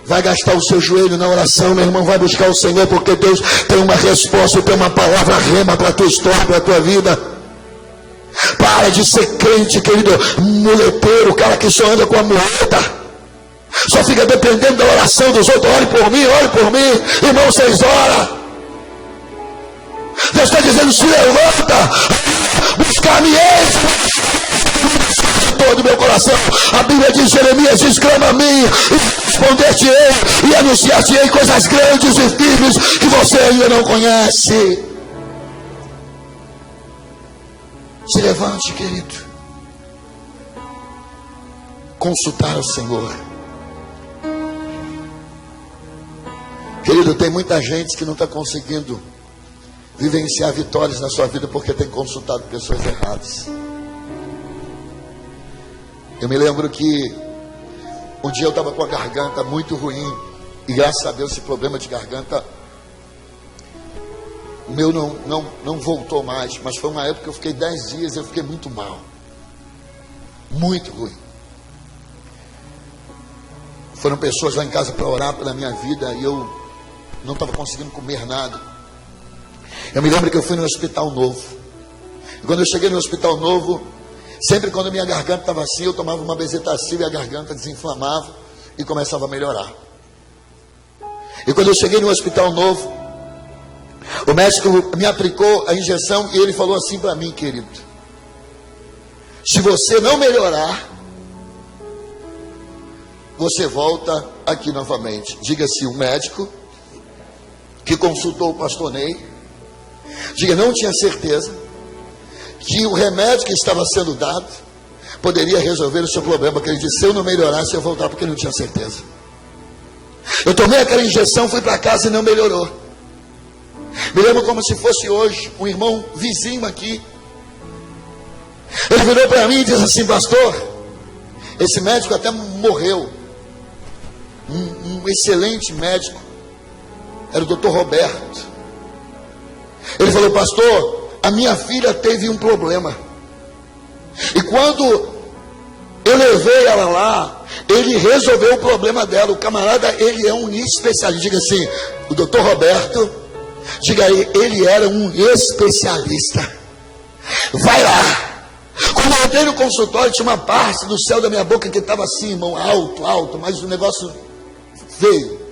Vai gastar o seu joelho na oração, meu irmão. Vai buscar o Senhor, porque Deus tem uma resposta, tem uma palavra rema para a tua história, para a tua vida. Para de ser crente, querido, muleteiro, cara que só anda com a muleta, só fica dependendo da oração dos outros. Ore por mim, irmão, vocês oram. Deus está dizendo: se levanta, buscar-me dor do meu coração. A Bíblia diz, Jeremias diz, clama a mim, e responder-te-ei, e anunciar-te-ei coisas grandes e firmes que você ainda não conhece. Se levante, querido. Consultar o Senhor. Querido, tem muita gente que não está conseguindo vivenciar vitórias na sua vida porque tem consultado pessoas erradas. Eu me lembro que um dia eu estava com a garganta muito ruim, e graças a Deus esse problema de garganta meu não voltou mais, mas foi uma época que eu fiquei 10 dias e eu fiquei muito mal, muito ruim. Foram pessoas lá em casa para orar pela minha vida e eu não estava conseguindo comer nada. Eu me lembro que eu fui no Hospital Novo, e quando eu cheguei no Hospital Novo, sempre quando a minha garganta estava assim, eu tomava uma bezetacil e a garganta desinflamava e começava a melhorar. E quando eu cheguei no Hospital Novo, o médico me aplicou a injeção e ele falou assim para mim, querido: se você não melhorar, você volta aqui novamente. Diga-se um médico que consultou o pastor Ney, diga, não tinha certeza que o remédio que estava sendo dado poderia resolver o seu problema, porque ele disse, se eu não melhorasse, eu ia voltar, porque ele não tinha certeza. Eu tomei aquela injeção, fui para casa e não melhorou. Me lembro como se fosse hoje, um irmão vizinho aqui, ele virou para mim e disse assim, pastor, esse médico até morreu, um excelente médico, era o Dr. Roberto. Ele falou, pastor, a minha filha teve um problema, e quando eu levei ela lá, ele resolveu o problema dela. O camarada, ele é um especialista. Diga assim, o Dr. Roberto, diga aí, ele era um especialista. Vai lá. Quando eu entrei no consultório, tinha uma parte do céu da minha boca que estava assim, irmão, alto, mas o negócio veio.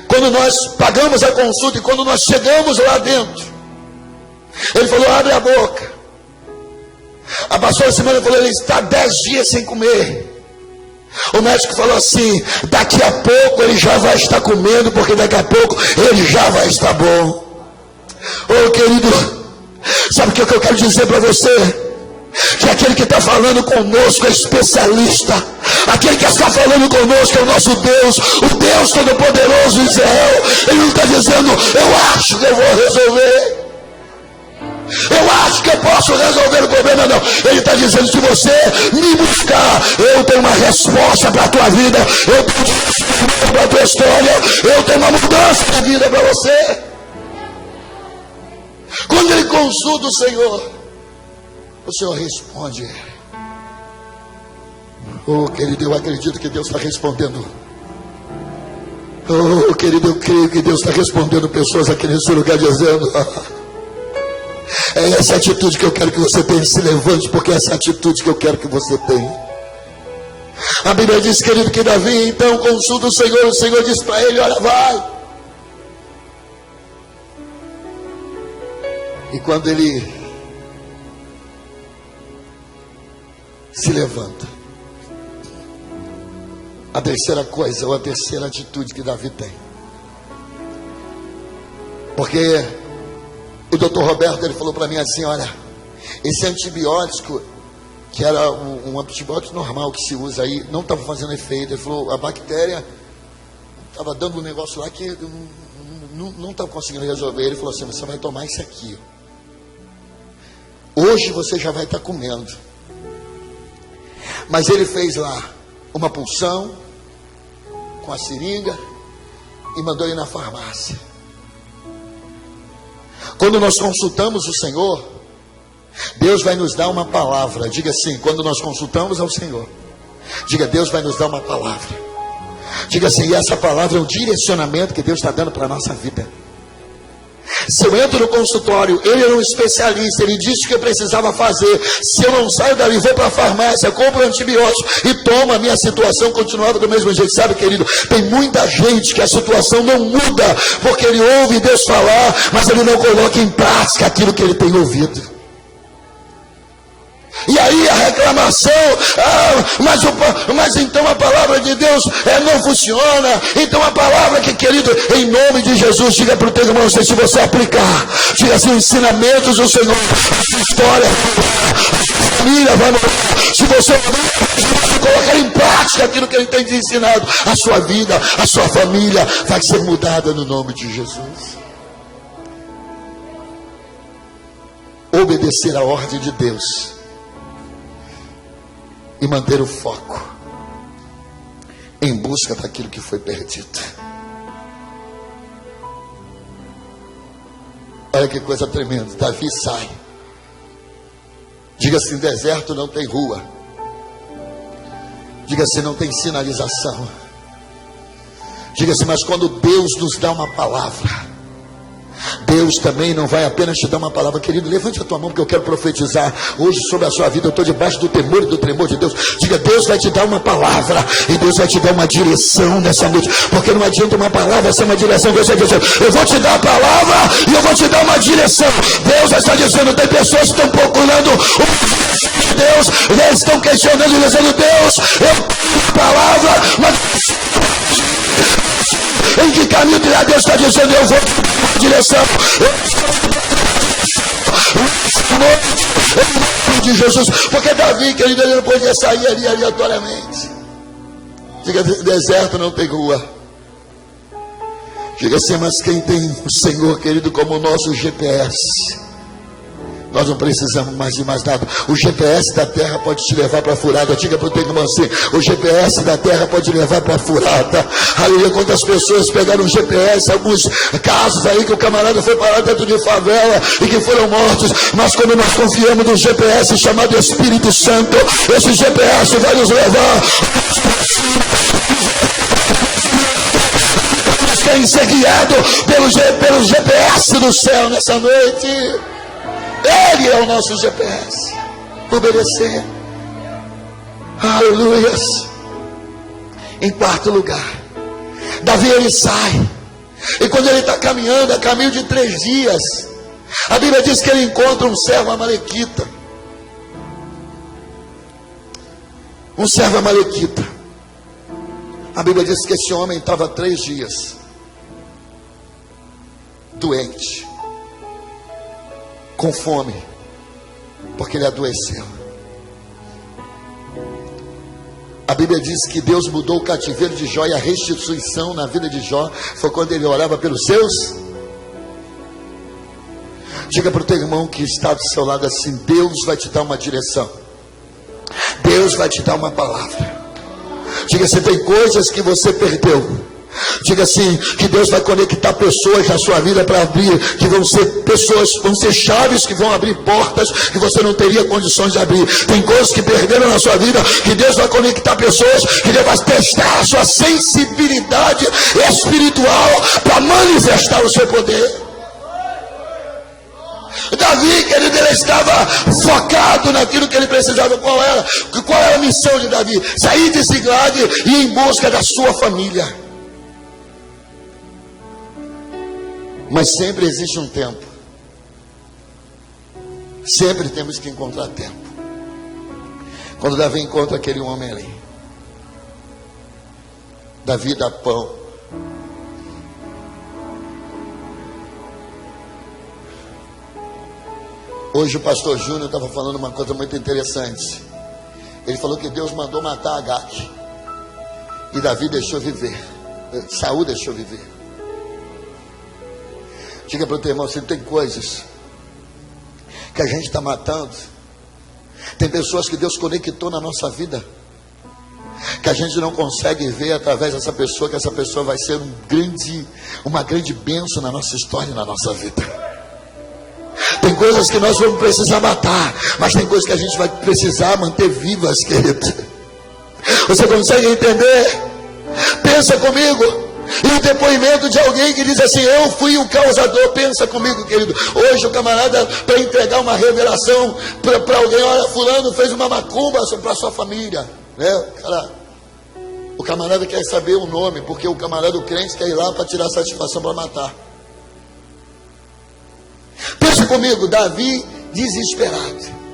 Quando nós pagamos a consulta e quando nós chegamos lá dentro, ele falou, abre a boca. A pastora Simone falou, ele está 10 dias sem comer. O médico falou assim, daqui a pouco ele já vai estar comendo, porque daqui a pouco ele já vai estar bom. Oh, querido, sabe o que eu quero dizer para você? Que aquele que está falando conosco é especialista. Aquele que está falando conosco é o nosso Deus, o Deus Todo-Poderoso de Israel. Ele não está dizendo, eu acho que eu vou resolver, eu acho que eu posso resolver o problema, não. Ele está dizendo, se você me buscar, eu tenho uma resposta para a tua vida, eu tenho uma resposta para a tua história, eu tenho uma mudança de vida para você. Quando ele consulta o Senhor responde. Oh, querido, eu acredito que Deus está respondendo. Oh, querido, eu creio que Deus está respondendo pessoas aqui nesse lugar, dizendo, é essa atitude que eu quero que você tenha. Se levante, porque é essa atitude que eu quero que você tenha. A Bíblia diz, querido, que Davi então consulta o Senhor diz para ele, olha, vai. E quando ele se levanta, a terceira coisa, ou a terceira atitude que Davi tem, porque o Dr. Roberto, ele falou para mim assim, olha, esse antibiótico, que era um antibiótico normal que se usa aí, não estava fazendo efeito. Ele falou, a bactéria estava dando um negócio lá que não estava conseguindo resolver. Ele falou assim, você vai tomar isso aqui, hoje você já vai estar comendo. Mas ele fez lá uma punção com a seringa e mandou ir na farmácia. Quando nós consultamos o Senhor, Deus vai nos dar uma palavra. Diga assim, quando nós consultamos ao Senhor, diga, Deus vai nos dar uma palavra. Diga assim, e essa palavra é um direcionamento que Deus está dando para a nossa vida. Se eu entro no consultório, ele era um especialista, ele disse o que eu precisava fazer. Se eu não saio dali, vou para a farmácia, compro antibiótico e tomo, a minha situação continuava do mesmo jeito. Sabe, querido, tem muita gente que a situação não muda, porque ele ouve Deus falar, mas ele não coloca em prática aquilo que ele tem ouvido. E aí a reclamação, mas então a palavra de Deus não funciona. Então a palavra que, querido, em nome de Jesus, diga para o teu irmão, se você aplicar, diga assim, ensinamentos do Senhor, a sua história, a sua família vai mudar. Se você colocar em prática aquilo que Ele tem te ensinado, a sua vida, a sua família vai ser mudada no nome de Jesus. Obedecer a ordem de Deus e manter o foco em busca daquilo que foi perdido. Olha que coisa tremenda. Davi sai. Diga assim, deserto não tem rua. Diga assim, não tem sinalização. Diga assim, mas quando Deus nos dá uma palavra, Deus também não vai apenas te dar uma palavra. Querido, levante a tua mão, porque eu quero profetizar hoje sobre a sua vida. Eu estou debaixo do temor e do tremor de Deus. Diga, Deus vai te dar uma palavra e Deus vai te dar uma direção nessa noite. Porque não adianta uma palavra ser uma direção. Deus vai dizer, eu vou te dar a palavra e eu vou te dar uma direção. Deus está dizendo, tem pessoas que estão procurando o Deus, eles estão questionando e dizendo, Deus, eu tenho a palavra, mas em que caminho Deus está dizendo, eu vou em direção de Jesus. Porque Davi, querido, ele não podia sair ali aleatoriamente. Diga, deserto não tem rua. Diga assim, mas quem tem o Senhor, querido, como o nosso GPS, nós não precisamos mais de mais nada. O GPS da terra pode te levar para a furada. Diga para o teu irmão assim, o GPS da terra pode te levar para a furada. Aleluia. Quantas pessoas pegaram o GPS, alguns casos aí que o camarada foi parar dentro de favela e que foram mortos. Mas quando nós confiamos no GPS chamado Espírito Santo, esse GPS vai nos levar quem ser guiado pelo GPS do céu nessa noite. Ele é o nosso GPS. Obedecer. Aleluias. Em quarto lugar, Davi, ele sai. E quando ele está caminhando, é caminho de 3 dias, a Bíblia diz que ele encontra um servo amalequita. Um servo amalequita. A Bíblia diz que esse homem estava 3 dias doente, com fome, porque ele adoeceu. A Bíblia diz que Deus mudou o cativeiro de Jó, e a restituição na vida de Jó foi quando ele orava pelos seus. Diga para o teu irmão que está do seu lado assim, Deus vai te dar uma direção, Deus vai te dar uma palavra. Diga assim, tem coisas que você perdeu. Diga assim, que Deus vai conectar pessoas na sua vida para abrir, que vão ser pessoas, vão ser chaves que vão abrir portas que você não teria condições de abrir. Tem coisas que perderam na sua vida, que Deus vai conectar pessoas, que Deus vai testar a sua sensibilidade espiritual para manifestar o seu poder. Davi, querido, ele estava focado naquilo que ele precisava. Qual era a missão de Davi? Sair de Ziklag e ir em busca da sua família. Mas sempre existe um tempo. Sempre temos que encontrar tempo. Quando Davi encontra aquele homem ali, Davi dá pão. Hoje o pastor Júnior estava falando uma coisa muito interessante. Ele falou que Deus mandou matar Agag, e Davi deixou viver. Saul deixou viver. Diga para o teu irmão, se tem coisas que a gente está matando, tem pessoas que Deus conectou na nossa vida, que a gente não consegue ver através dessa pessoa, que essa pessoa vai ser uma grande bênção na nossa história e na nossa vida. Tem coisas que nós vamos precisar matar, mas tem coisas que a gente vai precisar manter vivas, querido. Você consegue entender? Pensa comigo. E o depoimento de alguém que diz assim, eu fui o causador. Pensa comigo, querido. Hoje o camarada, para entregar uma revelação para alguém, olha, fulano fez uma macumba para sua família, né? O camarada quer saber o nome, porque o camarada, o crente, quer ir lá para tirar satisfação, para matar. Pensa comigo, Davi desesperado.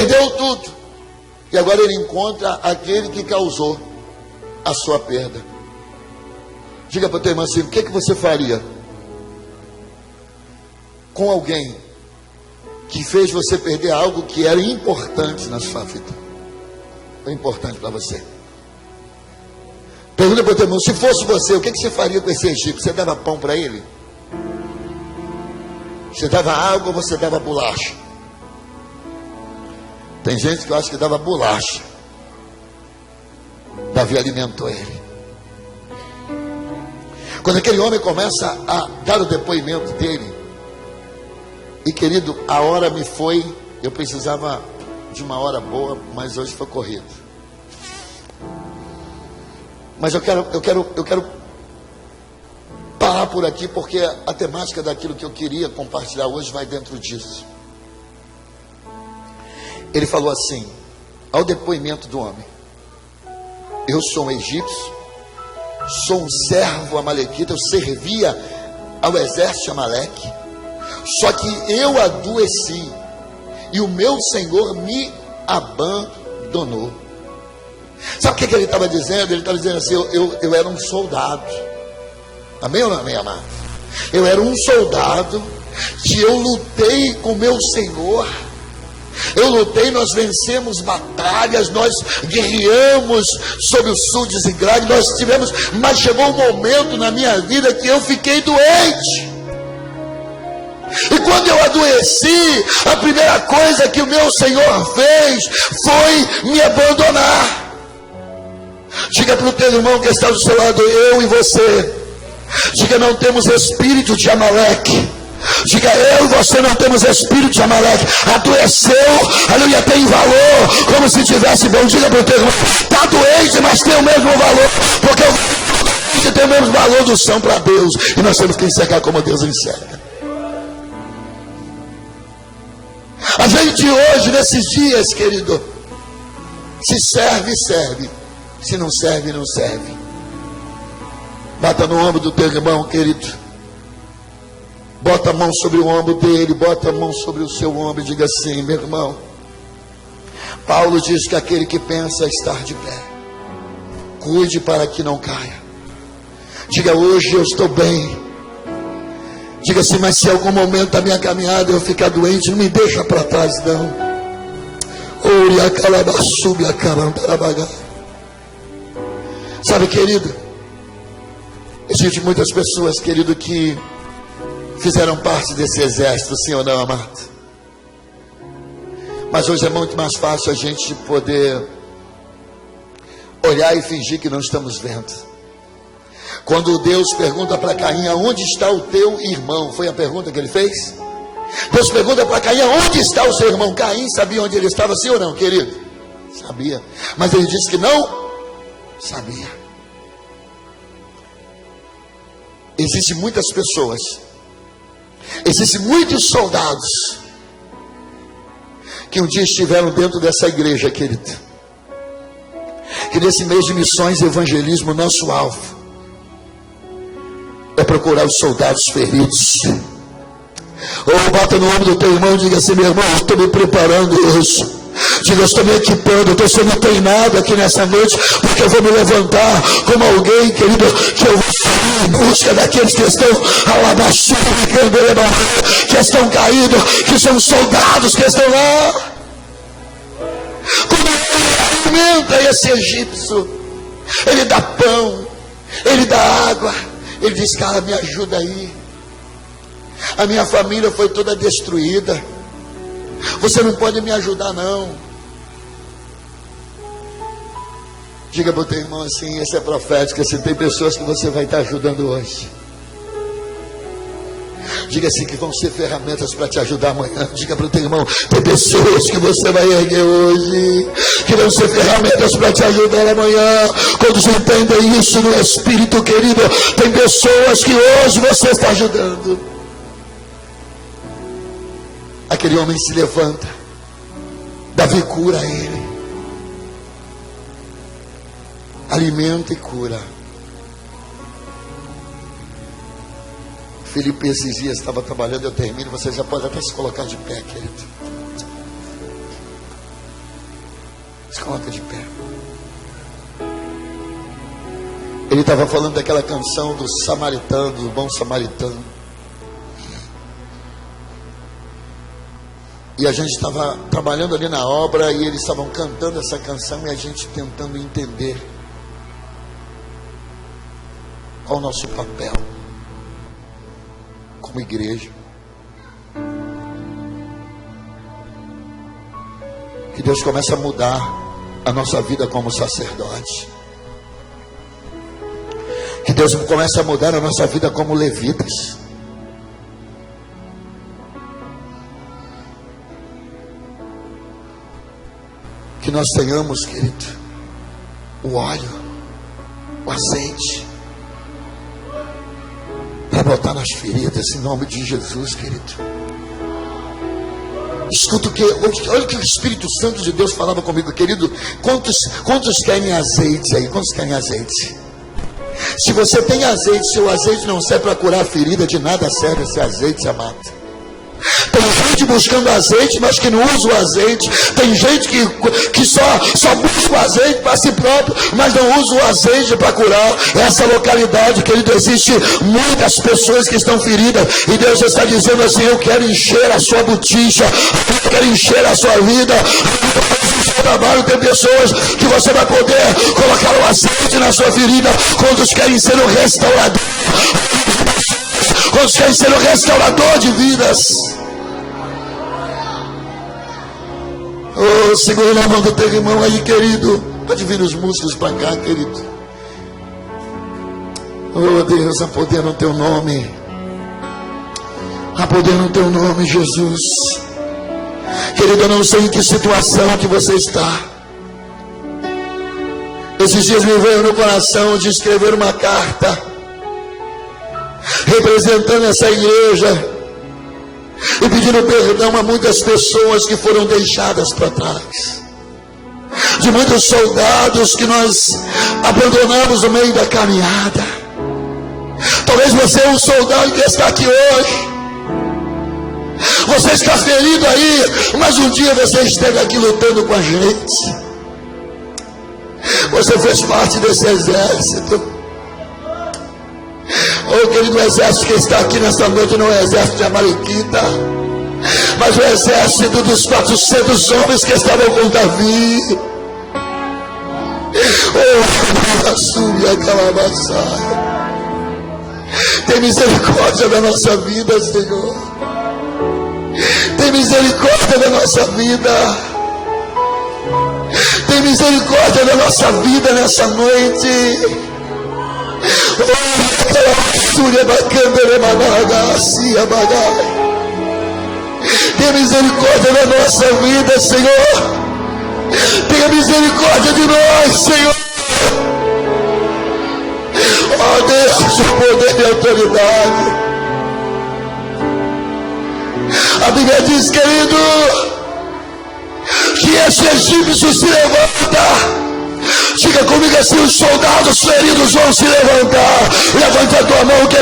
perdeu tudo. E agora ele encontra aquele que causou a sua perda. Diga para o teu irmão assim: o que você faria com alguém que fez você perder algo que era importante na sua vida? Foi importante para você. Pergunta para o teu irmão: se fosse você, o que você faria com esse egípcio? Você dava pão para ele? Você dava água ou você dava bolacha? Tem gente que eu acho que dava bolacha. Davi alimentou ele. Quando aquele homem começa a dar o depoimento dele, e querido, a hora me foi, eu precisava de uma hora boa, mas hoje foi corrido. Mas eu quero parar por aqui, porque a temática daquilo que eu queria compartilhar hoje vai dentro disso. Ele falou assim, ao depoimento do homem: eu sou um egípcio, sou um servo amalequita, eu servia ao exército de Amaleque, só que eu adoeci e o meu Senhor me abandonou. Sabe o que ele estava dizendo? Ele estava dizendo assim: eu era um soldado. Amém ou não amém, amado? Eu era um soldado que eu lutei com o meu Senhor. Eu lutei, nós vencemos batalhas, nós guerreamos sobre o sul de Ziklag, nós tivemos, mas chegou um momento na minha vida que eu fiquei doente. E quando eu adoeci, a primeira coisa que o meu Senhor fez foi me abandonar. Diga para o teu irmão que está do seu lado: eu e você. Diga: não temos espírito de Amaleque. Diga: eu e você não temos espírito de Amaleque. Adoeceu, aleluia, tem valor, como se tivesse bom. Diga para o teu irmão: está doente, mas tem o mesmo valor, porque o doente tem o mesmo valor do chão para Deus, e nós temos que enxergar como Deus enxerga. A gente hoje, nesses dias, querido, se serve, serve. Se não serve, não serve. Bata no ombro do teu irmão, querido. Bota a mão sobre o ombro dele, bota a mão sobre o seu ombro e diga assim: meu irmão, Paulo diz que aquele que pensa estar de pé, cuide para que não caia. Diga: hoje eu estou bem. Diga assim: mas se em algum momento da minha caminhada eu ficar doente, não me deixa para trás não. Sabe, querido, existem muitas pessoas, querido, que fizeram parte desse exército, sim ou não, amado? Mas hoje é muito mais fácil a gente poder olhar e fingir que não estamos vendo. Quando Deus pergunta para Caim: aonde está o teu irmão? Foi a pergunta que ele fez? Deus pergunta para Caim: aonde está o seu irmão? Caim sabia onde ele estava, sim ou não, querido? Sabia. Mas ele disse que não sabia. Existem muitas pessoas, existem muitos soldados que um dia estiveram dentro dessa igreja, querido, que nesse mês de missões e evangelismo, nosso alvo é procurar os soldados feridos. Ou bata no ombro do teu irmão e diga assim: meu irmão, eu estou me preparando hoje. Diga: eu estou me equipando, eu estou sendo treinado aqui nessa noite, porque eu vou me levantar como alguém, querido, que eu vou sair em busca daqueles que estão que estão caídos, que são soldados que estão lá. Quando ele alimenta esse egípcio, ele dá pão, ele dá água, ele diz: cara, me ajuda aí, a minha família foi toda destruída, você não pode me ajudar não. Diga para o teu irmão assim: esse é profético, assim, tem pessoas que você vai estar ajudando hoje. Diga assim: que vão ser ferramentas para te ajudar amanhã. Diga para o teu irmão: tem pessoas que você vai erguer hoje, que vão ser ferramentas para te ajudar amanhã. Quando você entende isso no Espírito, querido, tem pessoas que hoje você está ajudando. Aquele homem se levanta, Davi cura ele, alimenta e cura. Felipe esses dias estava trabalhando, eu termino, você já pode até se colocar de pé, querido. Se coloca de pé. Ele estava falando daquela canção do samaritano, do bom samaritano. E a gente estava trabalhando ali na obra e eles estavam cantando essa canção e a gente tentando entender qual o nosso papel como igreja. Que Deus comece a mudar a nossa vida como sacerdote. Que Deus comece a mudar a nossa vida como levitas. Que nós tenhamos, querido, o óleo, o azeite, para botar nas feridas, em nome de Jesus, querido. Escuta olha o que o Espírito Santo de Deus falava comigo, querido. Quantos querem azeite aí? Quantos querem azeite? Se você tem azeite, se o azeite não serve para curar a ferida, de nada serve esse azeite, amado. Tem gente buscando azeite, mas que não usa o azeite. Tem gente que só busca o azeite para si próprio, mas não usa o azeite para curar. Essa localidade, querido, existe muitas pessoas que estão feridas. E Deus está dizendo assim: eu quero encher a sua botija, eu quero encher a sua vida. No seu trabalho tem pessoas que você vai poder colocar o azeite na sua ferida. Quantos querem ser o restaurador? Quantos querem ser o restaurador de vidas? Oh, segura na mão do teu irmão aí, querido. Pode vir os músicos para cá, querido. Oh Deus, há poder no teu nome. Há poder no teu nome, Jesus. Querido, eu não sei em que situação que você está. Esses dias me veio no coração de escrever uma carta representando essa igreja e pedindo perdão a muitas pessoas que foram deixadas para trás, de muitos soldados que nós abandonamos no meio da caminhada. Talvez você é um soldado que está aqui hoje, você está ferido aí, mas um dia você esteve aqui lutando com a gente, você fez parte desse exército. Oh, querido, o exército que está aqui nesta noite não é o exército de Amalequita, mas o exército dos 400 homens que estavam com Davi. Oh, Assúria, Calamaçaia. Tem misericórdia da nossa vida, Senhor. Tem misericórdia da nossa vida. Tem misericórdia da nossa vida nessa noite. Tenha misericórdia da nossa vida, Senhor. Tenha misericórdia de nós, Senhor. Oh Deus, o poder e a autoridade. A Bíblia diz, querido, que esse egípcio se levanta. Diga comigo assim: os soldados feridos vão se levantar. Levanta a tua mão que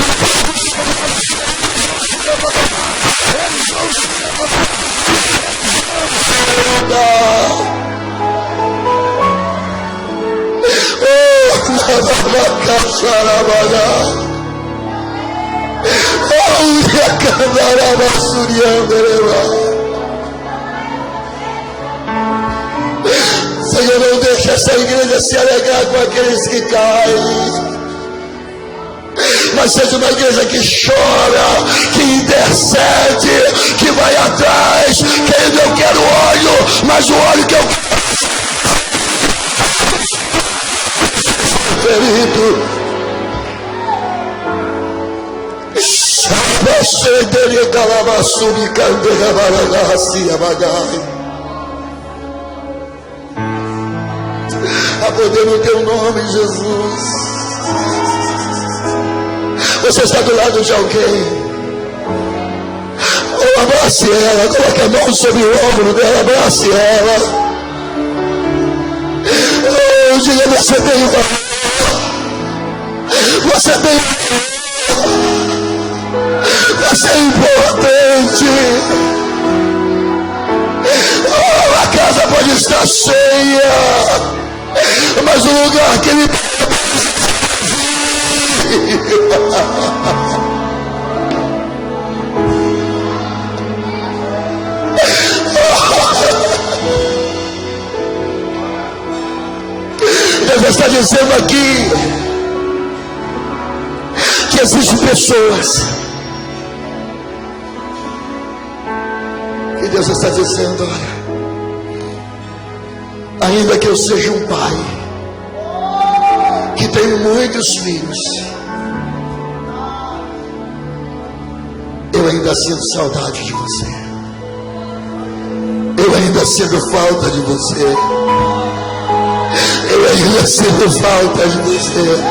Senhor, não deixe essa igreja se alegrar com aqueles que caem, mas seja uma igreja que chora, que intercede, que vai atrás. Querido, eu quero óleo, mas o óleo que eu quero ferido. A poder no teu nome, Jesus. Você está do lado de alguém, oh, abrace ela, coloque a mão sobre o ombro dela, abrace ela. Oh, diga: você tem valor, você tem, você é importante. Oh, a casa pode estar cheia, lugar que Ele Deus está dizendo aqui que existem pessoas que Deus está dizendo: olha, ainda que eu seja um pai que tem muitos filhos, eu ainda sinto saudade de você, eu ainda sinto falta de você, eu ainda sinto falta de você.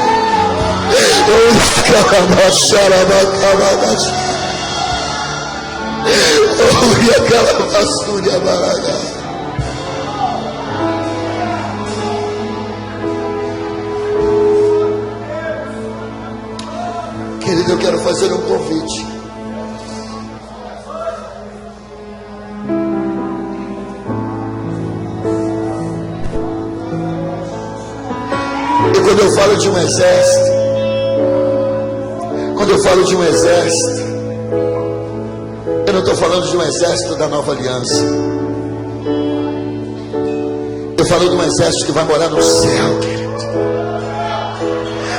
Querido, eu quero fazer um convite. E quando eu falo de um exército, eu não estou falando de um exército da nova aliança. Eu falo de um exército que vai morar no céu, querido.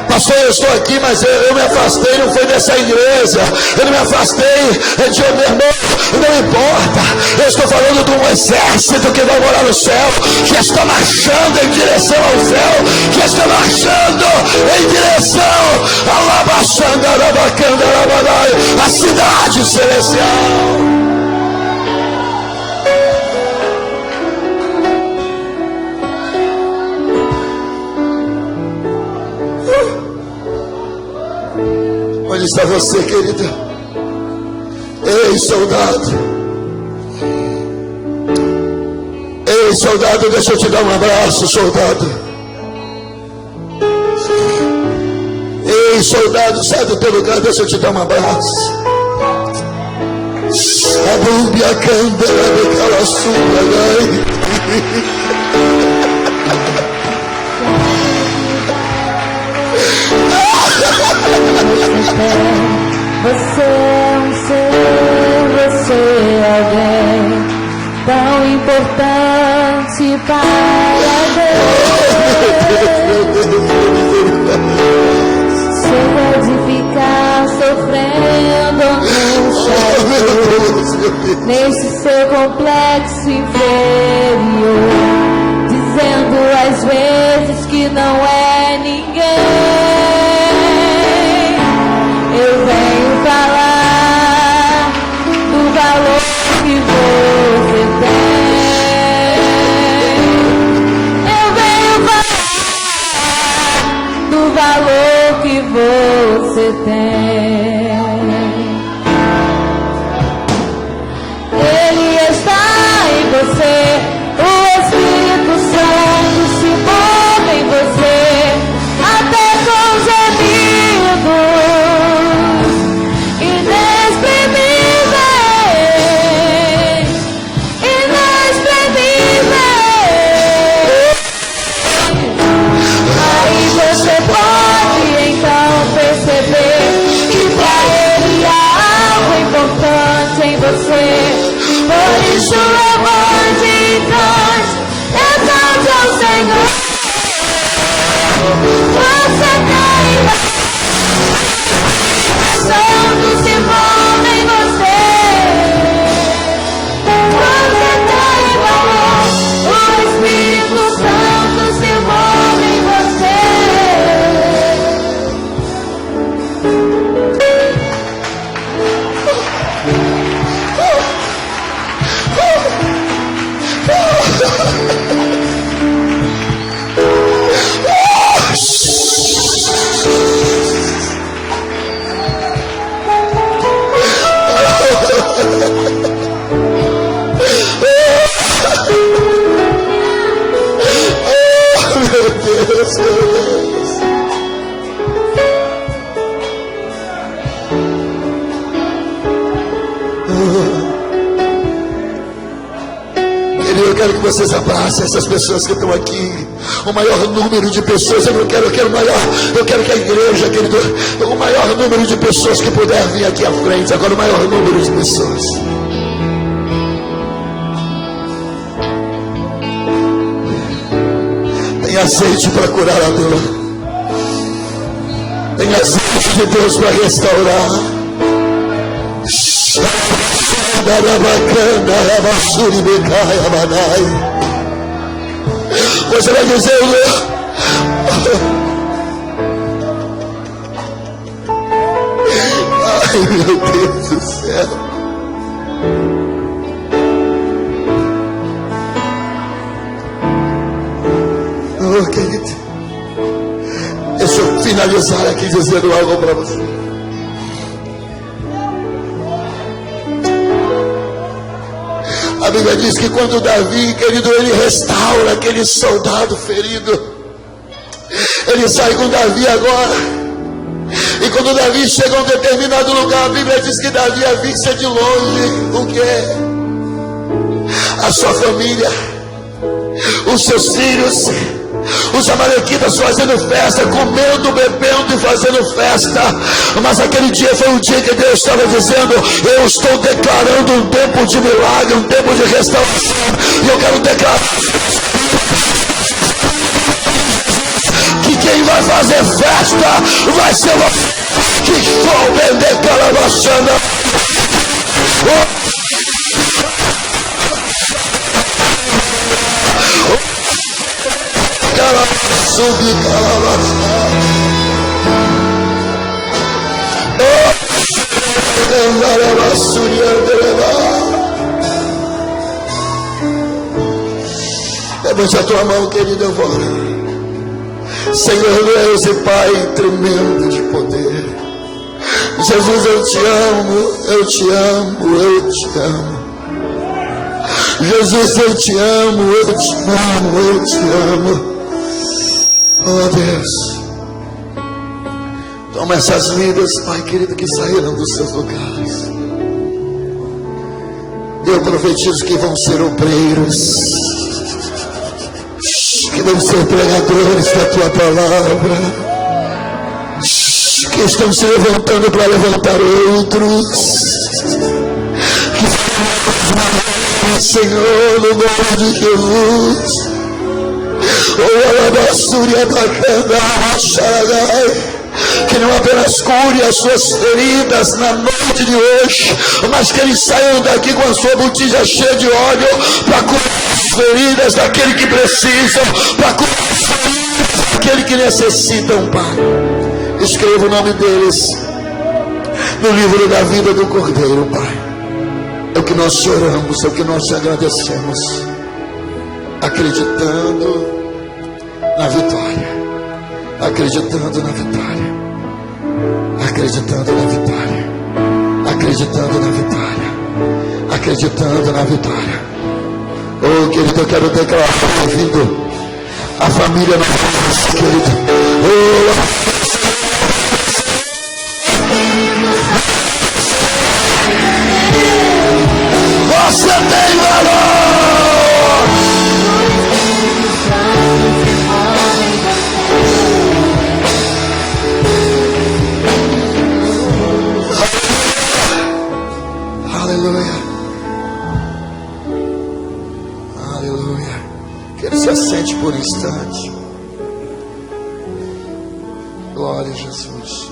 Pastor, eu estou aqui, mas eu me afastei, não foi dessa igreja. Eu não me afastei de meu irmão, não importa. Eu estou falando de um exército que vai morar no céu, que está marchando em direção ao céu, que está marchando em direção à cidade celestial. Onde está você, querida? Ei, soldado. Ei, soldado, deixa eu te dar um abraço, soldado. Ei, soldado, sai do teu lugar, deixa eu te dar um abraço. Sabumbi a candela de calaçuga, Você é um ser, você é alguém tão importante para Deus. Chega de ficar sofrendo no chão, nesse seu complexo inferior, dizendo às vezes que não é ninguém. Eu venho falar do valor que você tem. Eu venho falar do valor que você tem. Ele está em você, o Espírito Santo se move em você, até com gemidos inexprimíveis. Aí você pode então perceber que pra Ele há algo importante em você. Por isso levante então, exalte ao Senhor. Você tem Santo se move em você. Você tem valor, o Espírito Santo se move em você. vocês abracem essas pessoas que estão aqui. O maior número de pessoas. Eu quero que a igreja, querido, o maior número de pessoas que puder vir aqui à frente. Agora o maior número de pessoas. Tem azeite para curar a dor. Tem azeite de Deus para restaurar. Você vai dizer: ai, meu Deus do céu. Oh, querido, deixa eu finalizar aqui dizendo algo para você. A Bíblia diz que quando Davi, querido, ele restaura aquele soldado ferido. Ele sai com Davi agora. E quando Davi chega a um determinado lugar, a Bíblia diz que Davi avista de longe o que é? A sua família, os seus filhos, os amalequitas fazendo festa, comendo, bebendo e fazendo festa. Mas aquele dia foi um dia que Deus estava dizendo: eu estou declarando um tempo de milagre, um tempo de restauração. E eu quero declarar que quem vai fazer festa vai ser você. Que show vender calabachana. Subir levante a tua mão, querido, eu vou orar. Senhor Deus e Pai tremendo de poder, Jesus, eu te amo, eu te amo, eu te amo. Jesus, eu te amo, eu te amo, eu te amo. Oh Deus, toma essas vidas, Pai querido, que saíram dos seus lugares. Eu profetizo que vão ser obreiros, que vão ser pregadores da tua palavra, que estão se levantando para levantar outros. Que Senhor, no nome de Jesus, que não apenas cure as suas feridas na noite de hoje, mas que eles saiam daqui com a sua botija cheia de óleo para curar as feridas daquele que precisam, para curar as feridas daquele que necessitam, Pai. Escreva o nome deles no livro da vida do Cordeiro, Pai. É o que nós choramos, é o que nós te agradecemos, acreditando na vitória, acreditando na vitória, acreditando na vitória, acreditando na vitória, acreditando na vitória. Oh, querido, eu quero declarar bem-vindo a família na paz, querido. Oh, você tem valor. Aleluia. Aleluia. Que ele se assente por um instante. Glória a Jesus.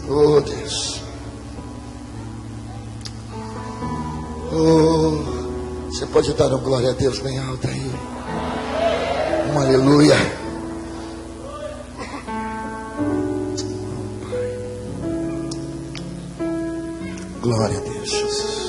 Oh Deus. Oh, você pode dar uma glória a Deus bem alta aí. Um aleluia. Glória a Deus, Jesus.